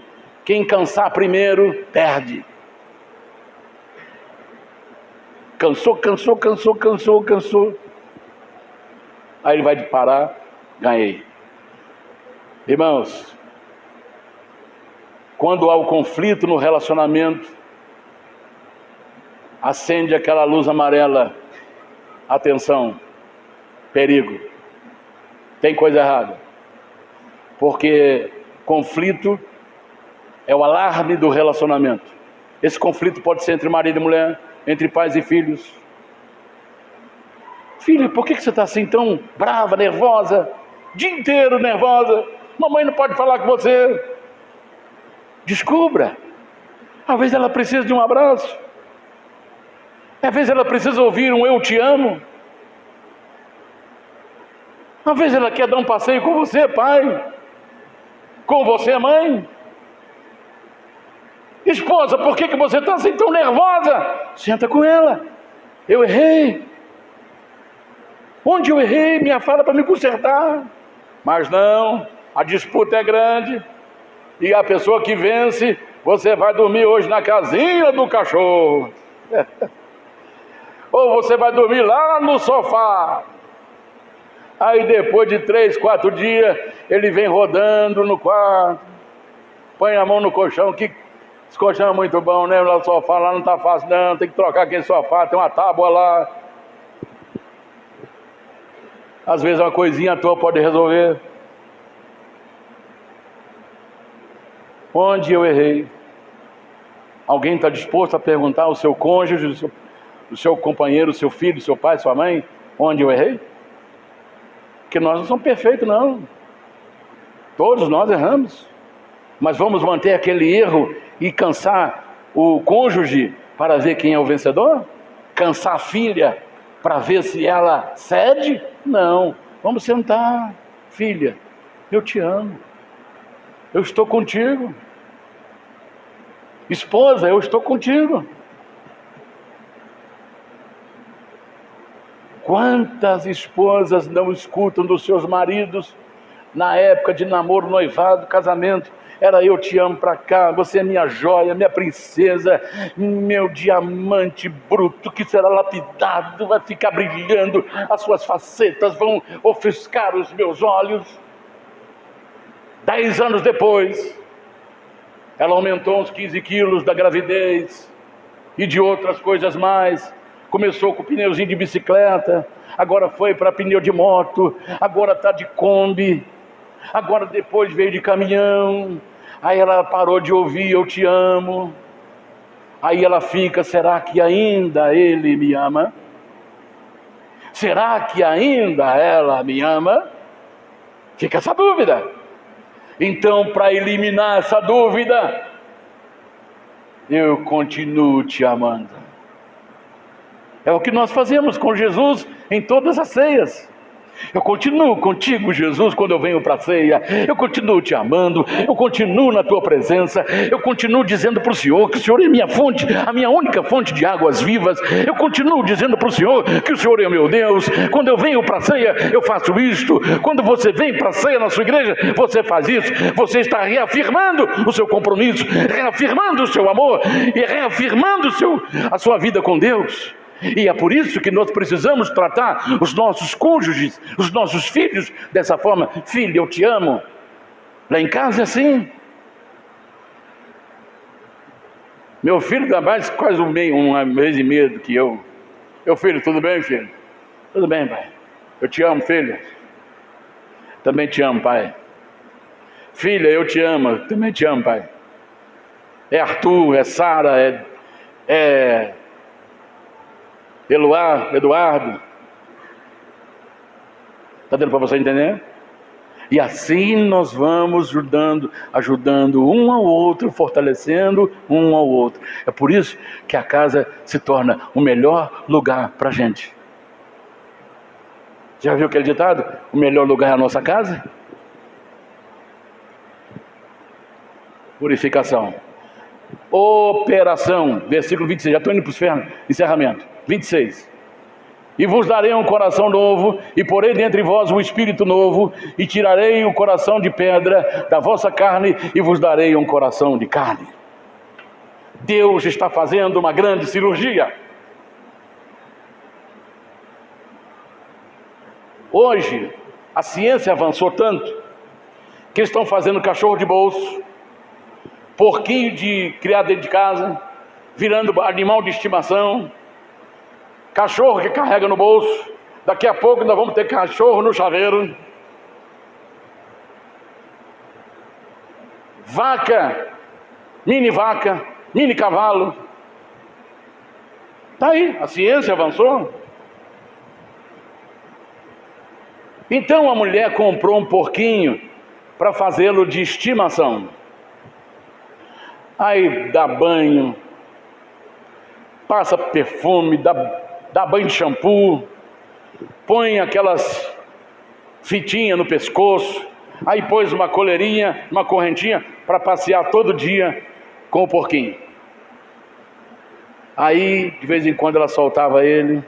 Quem cansar primeiro, perde. Cansou. Aí ele vai parar, ganhei. Irmãos, quando há o conflito no relacionamento, acende aquela luz amarela. Atenção, perigo, tem coisa errada. Porque conflito é o alarme do relacionamento. Esse conflito pode ser entre marido e mulher, entre pais e filhos. Filha, por que você está assim tão brava, nervosa? Dia inteiro nervosa. Mamãe não pode falar com você. Descubra. Às vezes ela precisa de um abraço. Às vezes ela precisa ouvir um eu te amo. Às vezes ela quer dar um passeio com você, pai. Com você, mãe. Esposa, por que você está assim tão nervosa? Senta com ela. Eu errei. Onde eu errei? Me fala para me consertar. Mas não, a disputa é grande. E a pessoa que vence, você vai dormir hoje na casinha do cachorro. Ou você vai dormir lá no sofá. Aí depois de 3, 4 dias, ele vem rodando no quarto. Põe a mão no colchão. Esse colchão é muito bom, né? Lá no sofá, lá não está fácil não. Tem que trocar aquele sofá, tem uma tábua lá. Às vezes uma coisinha à toa pode resolver. Onde eu errei? Alguém está disposto a perguntar ao seu cônjuge, o seu companheiro, o seu filho, o seu pai, sua mãe, onde eu errei? Porque nós não somos perfeitos, não. Todos nós erramos. Mas vamos manter aquele erro e cansar o cônjuge para ver quem é o vencedor? Cansar a filha para ver se ela cede? Não. Vamos sentar. Filha, eu te amo. Eu estou contigo. Esposa, eu estou contigo. Quantas esposas não escutam dos seus maridos na época de namoro, noivado, casamento? Era eu te amo pra cá, você é minha joia, minha princesa, meu diamante bruto que será lapidado, vai ficar brilhando, as suas facetas vão ofuscar os meus olhos. 10 anos depois, ela aumentou uns 15 quilos da gravidez e de outras coisas mais. Começou com pneuzinho de bicicleta, agora foi para pneu de moto, agora está de Kombi, agora depois veio de caminhão. Aí ela parou de ouvir eu te amo. Aí ela fica, será que ainda ele me ama? Será que ainda ela me ama? Fica essa dúvida. Então, para eliminar essa dúvida, eu continuo te amando. É o que nós fazemos com Jesus em todas as ceias. Eu continuo contigo, Jesus, quando eu venho para a ceia. Eu continuo te amando, eu continuo na tua presença. Eu continuo dizendo para o Senhor que o Senhor é minha fonte, a minha única fonte de águas vivas. Eu continuo dizendo para o Senhor que o Senhor é o meu Deus. Quando eu venho para a ceia, eu faço isto. Quando você vem para a ceia na sua igreja, você faz isso. Você está reafirmando o seu compromisso, reafirmando o seu amor e reafirmando a sua vida com Deus. E é por isso que nós precisamos tratar os nossos cônjuges, os nossos filhos dessa forma. Filho, eu te amo. Lá em casa é assim. Meu filho dá mais quase um mês e meio do que eu. Meu filho, tudo bem, filho? Tudo bem, pai. Eu te amo, filho. Também te amo, pai. Filha, eu te amo. Também te amo, pai. É Arthur, é Sara, é Eduardo. Está dando para você entender? E assim nós vamos ajudando um ao outro, fortalecendo um ao outro. É por isso que a casa se torna o melhor lugar para a gente. Já viu aquele ditado? O melhor lugar é a nossa casa? Purificação. Operação. Versículo 26. Já estou indo para o encerramento. 26. E vos darei um coração novo, e porei dentre vós um espírito novo, e tirarei o coração de pedra da vossa carne, e vos darei um coração de carne. Deus está fazendo uma grande cirurgia. Hoje, a ciência avançou tanto que eles estão fazendo cachorro de bolso, porquinho de criado dentro de casa, virando animal de estimação, cachorro que carrega no bolso. Daqui a pouco nós vamos ter cachorro no chaveiro, vaca, mini cavalo. Está aí, a ciência avançou. Então a mulher comprou um porquinho para fazê-lo de estimação. Aí dá banho, passa perfume, dá banho de shampoo, põe aquelas fitinhas no pescoço, aí pôs uma coleirinha, uma correntinha para passear todo dia com o porquinho. Aí de vez em quando ela soltava ele,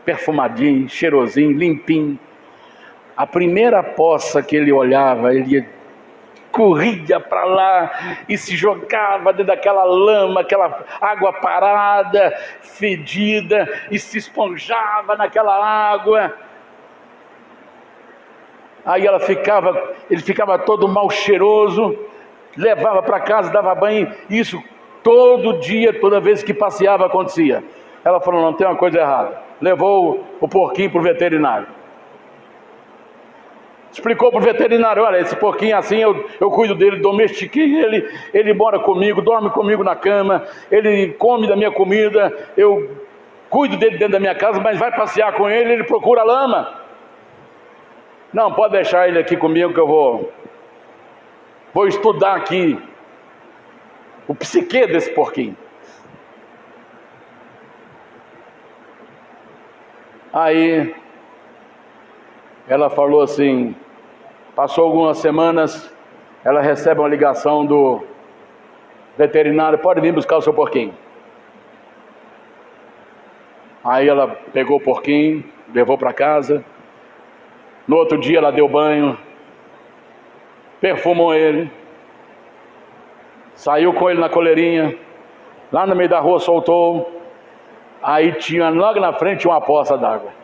perfumadinho, cheirosinho, limpinho. A primeira poça que ele olhava, ele corria para lá e se jogava dentro daquela lama, aquela água parada, fedida, e se esponjava naquela água. Aí ele ficava todo mal cheiroso, levava para casa, dava banho. Isso todo dia, toda vez que passeava acontecia. Ela falou: não, tem uma coisa errada. Levou o porquinho para o veterinário. Explicou para o veterinário: olha, esse porquinho assim, eu cuido dele, domestiquei ele mora comigo, dorme comigo na cama, ele come da minha comida, eu cuido dele dentro da minha casa, mas vai passear com ele procura lama. Não, pode deixar ele aqui comigo que eu vou estudar aqui o psique desse porquinho. Aí ela falou assim, passou algumas semanas, ela recebe uma ligação do veterinário: pode vir buscar o seu porquinho. Aí ela pegou o porquinho, levou para casa. No outro dia ela deu banho, perfumou ele, saiu com ele na coleirinha, lá no meio da rua soltou. Aí tinha logo na frente uma poça d'água.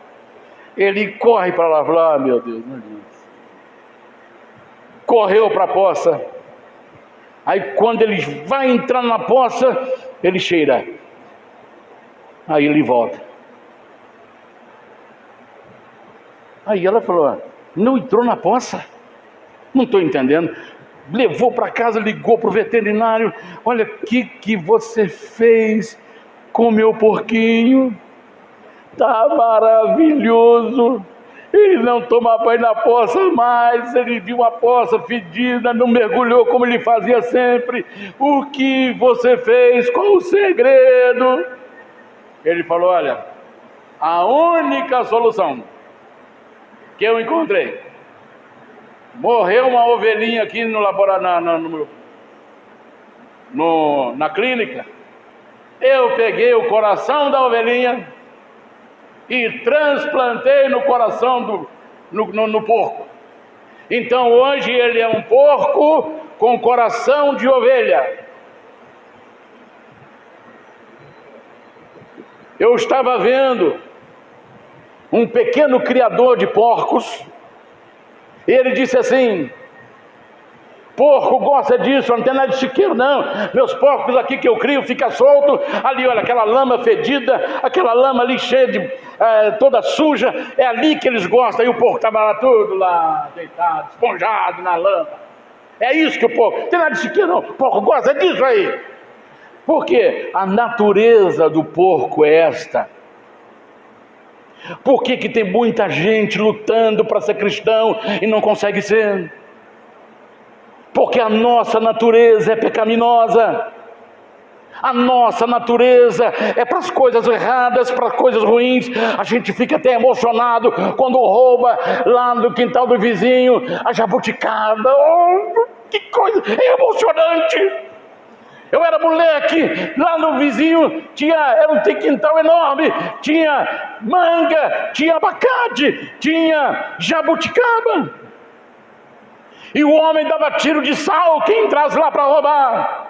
Ele corre para lá, falou: ah, meu Deus, meu Deus. Correu para a poça. Aí quando ele vai entrar na poça, ele cheira. Aí ele volta. Aí ela falou: não entrou na poça? Não estou entendendo. Levou para casa, ligou para o veterinário: olha, o que você fez com o meu porquinho? Está maravilhoso. Ele não toma banho na poça mais, ele viu uma poça fedida, não mergulhou como ele fazia sempre. O que você fez? Qual o segredo? Ele falou: olha, a única solução que eu encontrei, morreu uma ovelhinha aqui no laboratório, na clínica. Eu peguei o coração da ovelhinha e transplantei no coração no porco. Então hoje ele é um porco com coração de ovelha. Eu estava vendo um pequeno criador de porcos, e ele disse assim: porco gosta disso, não tem nada de chiqueiro não. Meus porcos aqui que eu crio fica solto. Ali, olha, aquela lama fedida, aquela lama ali cheia de toda suja, é ali que eles gostam. E o porco estava lá tudo lá deitado, esponjado na lama. É isso que o porco, não tem nada de chiqueiro não, o porco gosta disso aí. Porque a natureza do porco é esta. Por que tem muita gente lutando para ser cristão e não consegue ser? Porque a nossa natureza é pecaminosa. A nossa natureza é para as coisas erradas, para as coisas ruins. A gente fica até emocionado quando rouba lá no quintal do vizinho a jabuticaba. Oh, que coisa emocionante! Eu era moleque, lá no vizinho era um quintal enorme, tinha manga, tinha abacate, tinha jabuticaba. E o homem dava tiro de sal quem entrasse lá para roubar.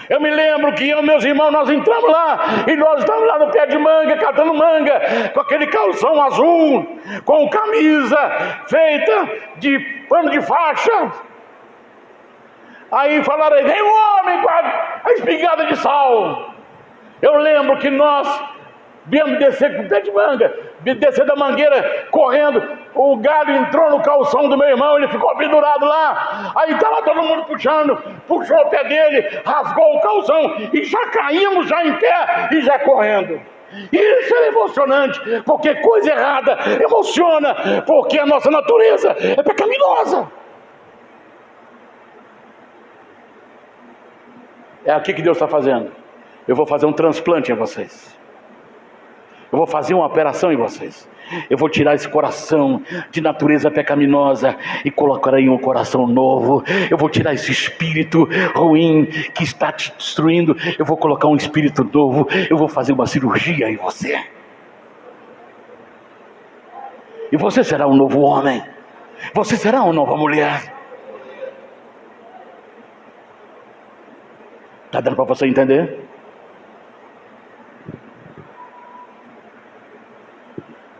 Eu me lembro que eu e meus irmãos, nós entramos lá, e nós estávamos lá no pé de manga, catando manga, com aquele calção azul, com camisa feita de pano de faixa. Aí falaram, vem um homem com a espingarda de sal. Eu lembro que nós viemos descer com o pé de manga, descer da mangueira, correndo. O galho entrou no calção do meu irmão, ele ficou pendurado lá. Aí estava todo mundo puxando, puxou o pé dele, rasgou o calção, e já caímos já em pé e já correndo. Isso é emocionante, porque coisa errada emociona, porque a nossa natureza é pecaminosa. É aqui que Deus está fazendo. Eu vou fazer um transplante em vocês. Eu vou fazer uma operação em vocês. Eu vou tirar esse coração de natureza pecaminosa e colocar em um coração novo. Eu vou tirar esse espírito ruim que está te destruindo. Eu vou colocar um espírito novo. Eu vou fazer uma cirurgia em você. E você será um novo homem. Você será uma nova mulher. Está dando para você entender?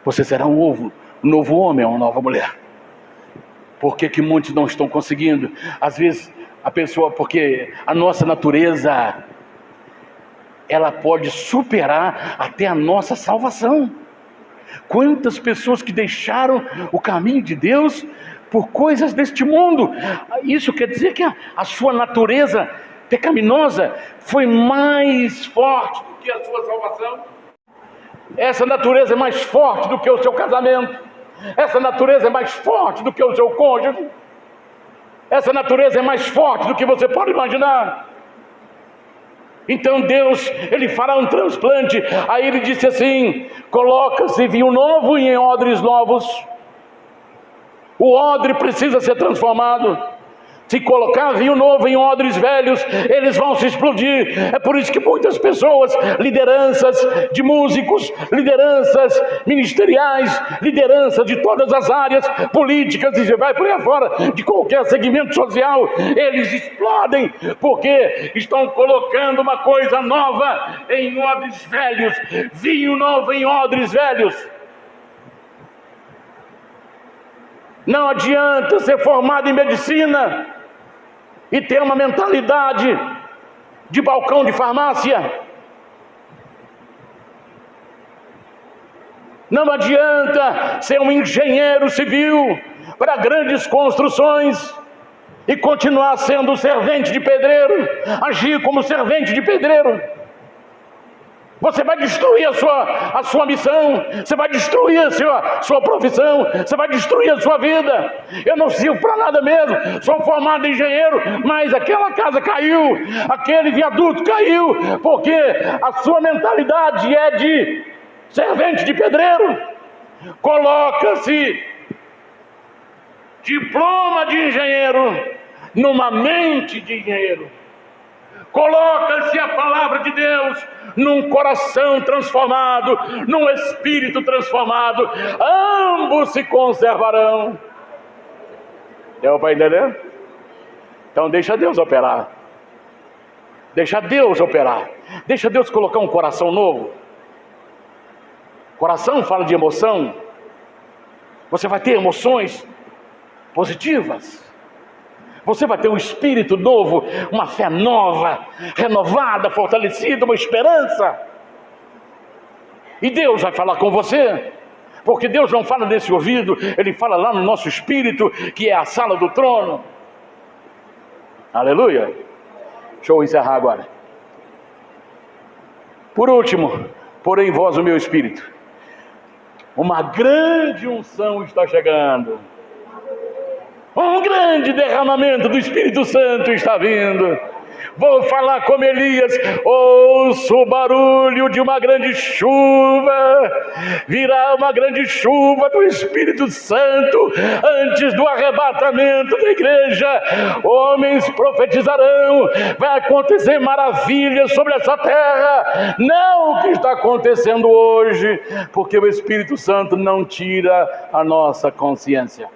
Você será um novo homem ou uma nova mulher. Por que muitos não estão conseguindo? Às vezes a pessoa, porque a nossa natureza, ela pode superar até a nossa salvação. Quantas pessoas que deixaram o caminho de Deus por coisas deste mundo. Isso quer dizer que a sua natureza pecaminosa foi mais forte do que a sua salvação. Essa natureza é mais forte do que o seu casamento. Essa natureza é mais forte do que o seu cônjuge. Essa natureza é mais forte do que você pode imaginar. Então Deus, Ele fará um transplante. Aí Ele disse assim, coloca-se vinho novo em odres novos. O odre precisa ser transformado. Se colocar vinho novo em odres velhos, eles vão se explodir. É por isso que muitas pessoas, lideranças de músicos, lideranças ministeriais, lideranças de todas as áreas políticas, e vai por aí fora, de qualquer segmento social, eles explodem, porque estão colocando uma coisa nova em odres velhos, vinho novo em odres velhos. Não adianta ser formado em medicina e ter uma mentalidade de balcão de farmácia. Não adianta ser um engenheiro civil para grandes construções e continuar sendo servente de pedreiro, agir como servente de pedreiro. Você vai destruir a sua missão, você vai destruir a sua profissão, você vai destruir a sua vida. Eu não sirvo para nada mesmo, sou formado em engenheiro, mas aquela casa caiu, aquele viaduto caiu, porque a sua mentalidade é de servente de pedreiro. Coloca-se diploma de engenheiro numa mente de engenheiro. Coloca-se a palavra de Deus num coração transformado, num espírito transformado. Ambos se conservarão. Deu para entender? Então deixa Deus operar. Deixa Deus operar. Deixa Deus colocar um coração novo. Coração fala de emoção. Você vai ter emoções positivas. Você vai ter um espírito novo, uma fé nova, renovada, fortalecida, uma esperança. E Deus vai falar com você, porque Deus não fala nesse ouvido, Ele fala lá no nosso espírito, que é a sala do trono. Aleluia. Deixa eu encerrar agora. Por último, porém vós o meu espírito. Uma grande unção está chegando. Um grande derramamento do Espírito Santo está vindo. Vou falar como Elias, ouço o barulho de uma grande chuva, virá uma grande chuva do Espírito Santo, antes do arrebatamento da igreja, homens profetizarão, vai acontecer maravilhas sobre essa terra, não o que está acontecendo hoje, porque o Espírito Santo não tira a nossa consciência.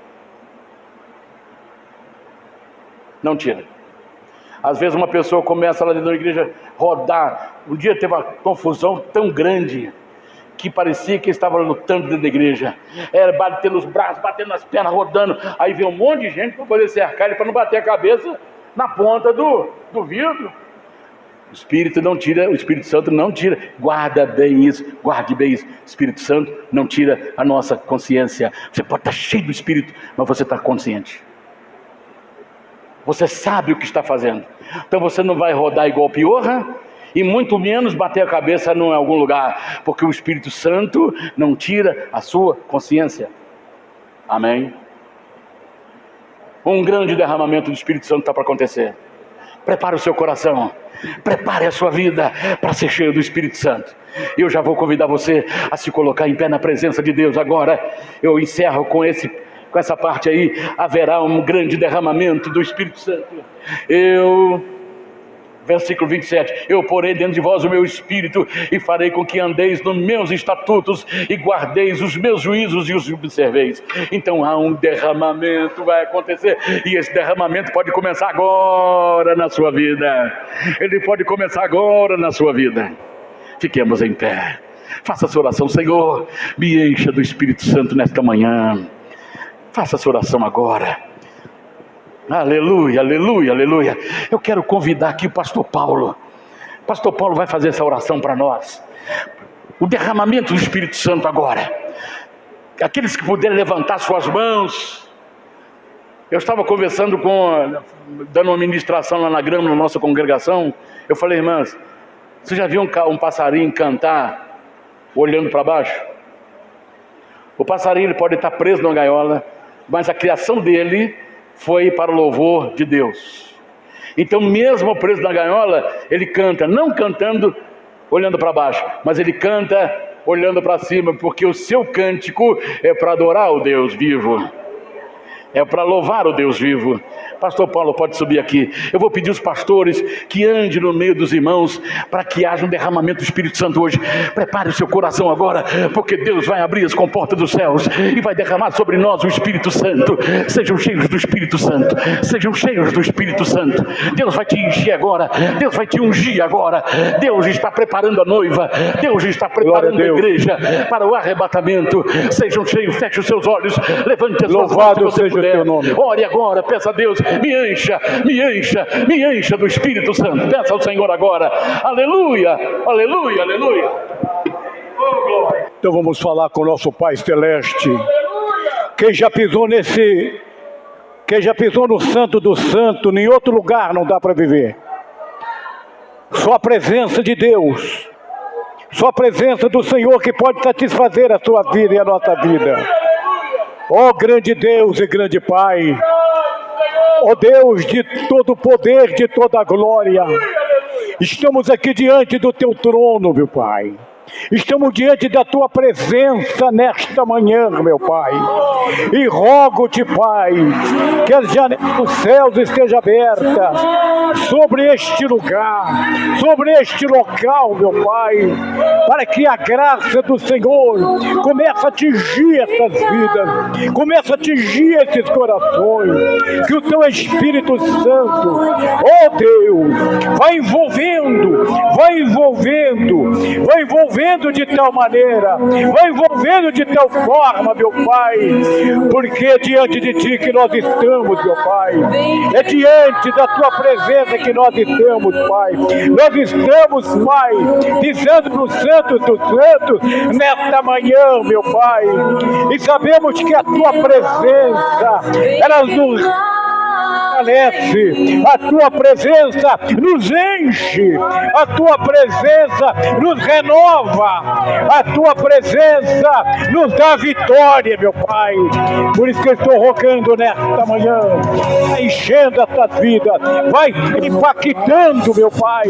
Não tira. Às vezes uma pessoa começa lá dentro da igreja a rodar. Um dia teve uma confusão tão grande que parecia que estava lutando dentro da igreja. Era batendo os braços, batendo nas pernas, rodando. Aí veio um monte de gente para poder cercar ele, para não bater a cabeça na ponta do vidro. O Espírito não tira, o Espírito Santo não tira. Guarde bem isso. O Espírito Santo não tira a nossa consciência. Você pode estar cheio do Espírito, mas você está consciente. Você sabe o que está fazendo. Então você não vai rodar igual piorra, e muito menos bater a cabeça em algum lugar, porque o Espírito Santo não tira a sua consciência. Amém? Um grande derramamento do Espírito Santo está para acontecer. Prepare o seu coração, prepare a sua vida para ser cheio do Espírito Santo. Eu já vou convidar você a se colocar em pé na presença de Deus agora. Eu encerro com essa parte aí. Haverá um grande derramamento do Espírito Santo. Versículo 27, eu porei dentro de vós o meu espírito e farei com que andeis nos meus estatutos e guardeis os meus juízos e os observeis. Então há um derramamento, vai acontecer, e esse derramamento pode começar agora na sua vida. Ele pode começar agora na sua vida. Fiquemos em pé, faça essa oração. Senhor, me encha do Espírito Santo nesta manhã. Faça essa oração agora. Aleluia, aleluia, aleluia. Eu quero convidar aqui o pastor Paulo. O pastor Paulo vai fazer essa oração para nós. O derramamento do Espírito Santo agora. Aqueles que puderem levantar suas mãos. Eu estava conversando dando uma ministração lá na grama, na nossa congregação. Eu falei, irmãs, você já viu um passarinho cantar olhando para baixo? O passarinho ele pode estar preso na gaiola, mas a criação dele foi para o louvor de Deus. Então mesmo preso na gaiola, ele canta, não cantando olhando para baixo, mas ele canta olhando para cima, porque o seu cântico é para adorar o Deus vivo, é para louvar o Deus vivo. Pastor Paulo pode subir aqui. Eu vou pedir aos pastores que andem no meio dos irmãos, para que haja um derramamento do Espírito Santo hoje. Prepare o seu coração agora, porque Deus vai abrir as comportas dos céus e vai derramar sobre nós o Espírito Santo. Sejam cheios do Espírito Santo, sejam cheios do Espírito Santo. Deus vai te encher agora, Deus vai te ungir agora. Deus está preparando a noiva, Deus está preparando a igreja para o arrebatamento. Sejam cheios, feche os seus olhos, levante as suas mãos se você puder. Ore agora, peça a Deus, me encha do Espírito Santo. Peça ao Senhor agora. Aleluia, aleluia, aleluia. Oh, glória. Então vamos falar com o nosso Pai Celeste. Quem já pisou no Santo do Santo, em outro lugar não dá para viver. Só a presença de Deus, só a presença do Senhor que pode satisfazer a sua vida e a nossa vida. Ó grande Deus e grande Pai, ó Deus de todo poder, de toda glória, estamos aqui diante do Teu trono, meu Pai. Estamos diante da Tua presença nesta manhã, meu Pai. E rogo-te, Pai, que as janelas dos céus estejam abertas sobre este lugar, sobre este local, meu Pai, para que a graça do Senhor comece a atingir essas vidas, comece a atingir esses corações, que o Teu Espírito Santo, ó Deus, vai envolvendo de tal maneira, vai envolvendo de tal forma, meu Pai, porque é diante de Ti que nós estamos, meu Pai, é diante da Tua presença que nós estamos, Pai. Nós estamos, Pai, dizendo no Santo dos Santos nesta manhã, meu Pai, e sabemos que a Tua presença, ela nos fortalece, a Tua presença nos enche, a Tua presença nos renova, a Tua presença nos dá vitória, meu Pai. Por isso que eu estou rogando nesta manhã, vai enchendo essas vidas, vai impactando, meu Pai,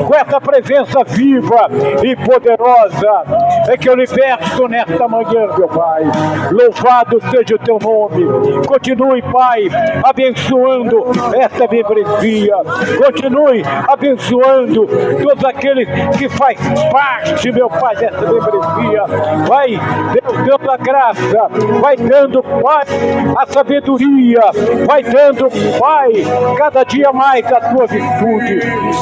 com essa presença viva e poderosa. é que eu liberto nesta manhã, meu Pai. Louvado seja o teu nome. Continue, Pai, abençoando esta membresia. Continue abençoando todos aqueles que faz parte, meu Pai, dessa membresia. Vai dando a graça, vai dando, Pai, a sabedoria, vai dando, Pai, cada dia mais a tua virtude.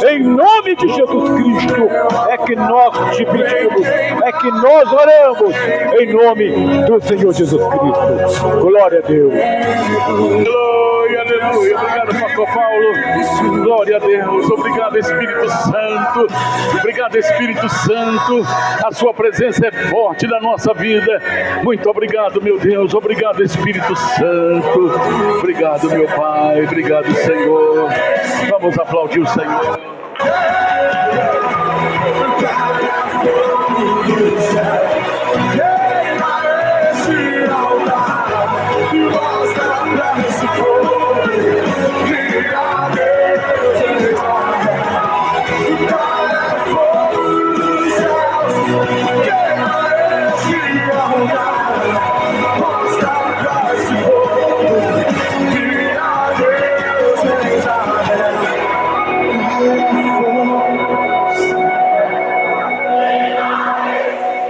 Em nome de Jesus Cristo é que nós te pedimos, é que nós oramos, em nome do Senhor Jesus Cristo. Glória a Deus. Glória, aleluia. Obrigado, pastor Paulo. Glória a Deus. Obrigado, Espírito Santo. Obrigado, Espírito Santo. A sua presença é forte na nossa vida. Muito obrigado, meu Deus. Obrigado, Espírito Santo. Obrigado, meu Pai. Obrigado, Senhor. Vamos aplaudir o Senhor.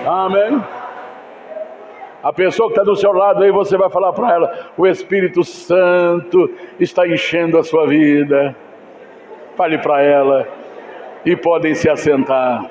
Amém. A pessoa que está do seu lado aí, você vai falar para ela: o Espírito Santo está enchendo a sua vida. Fale para ela e podem se assentar.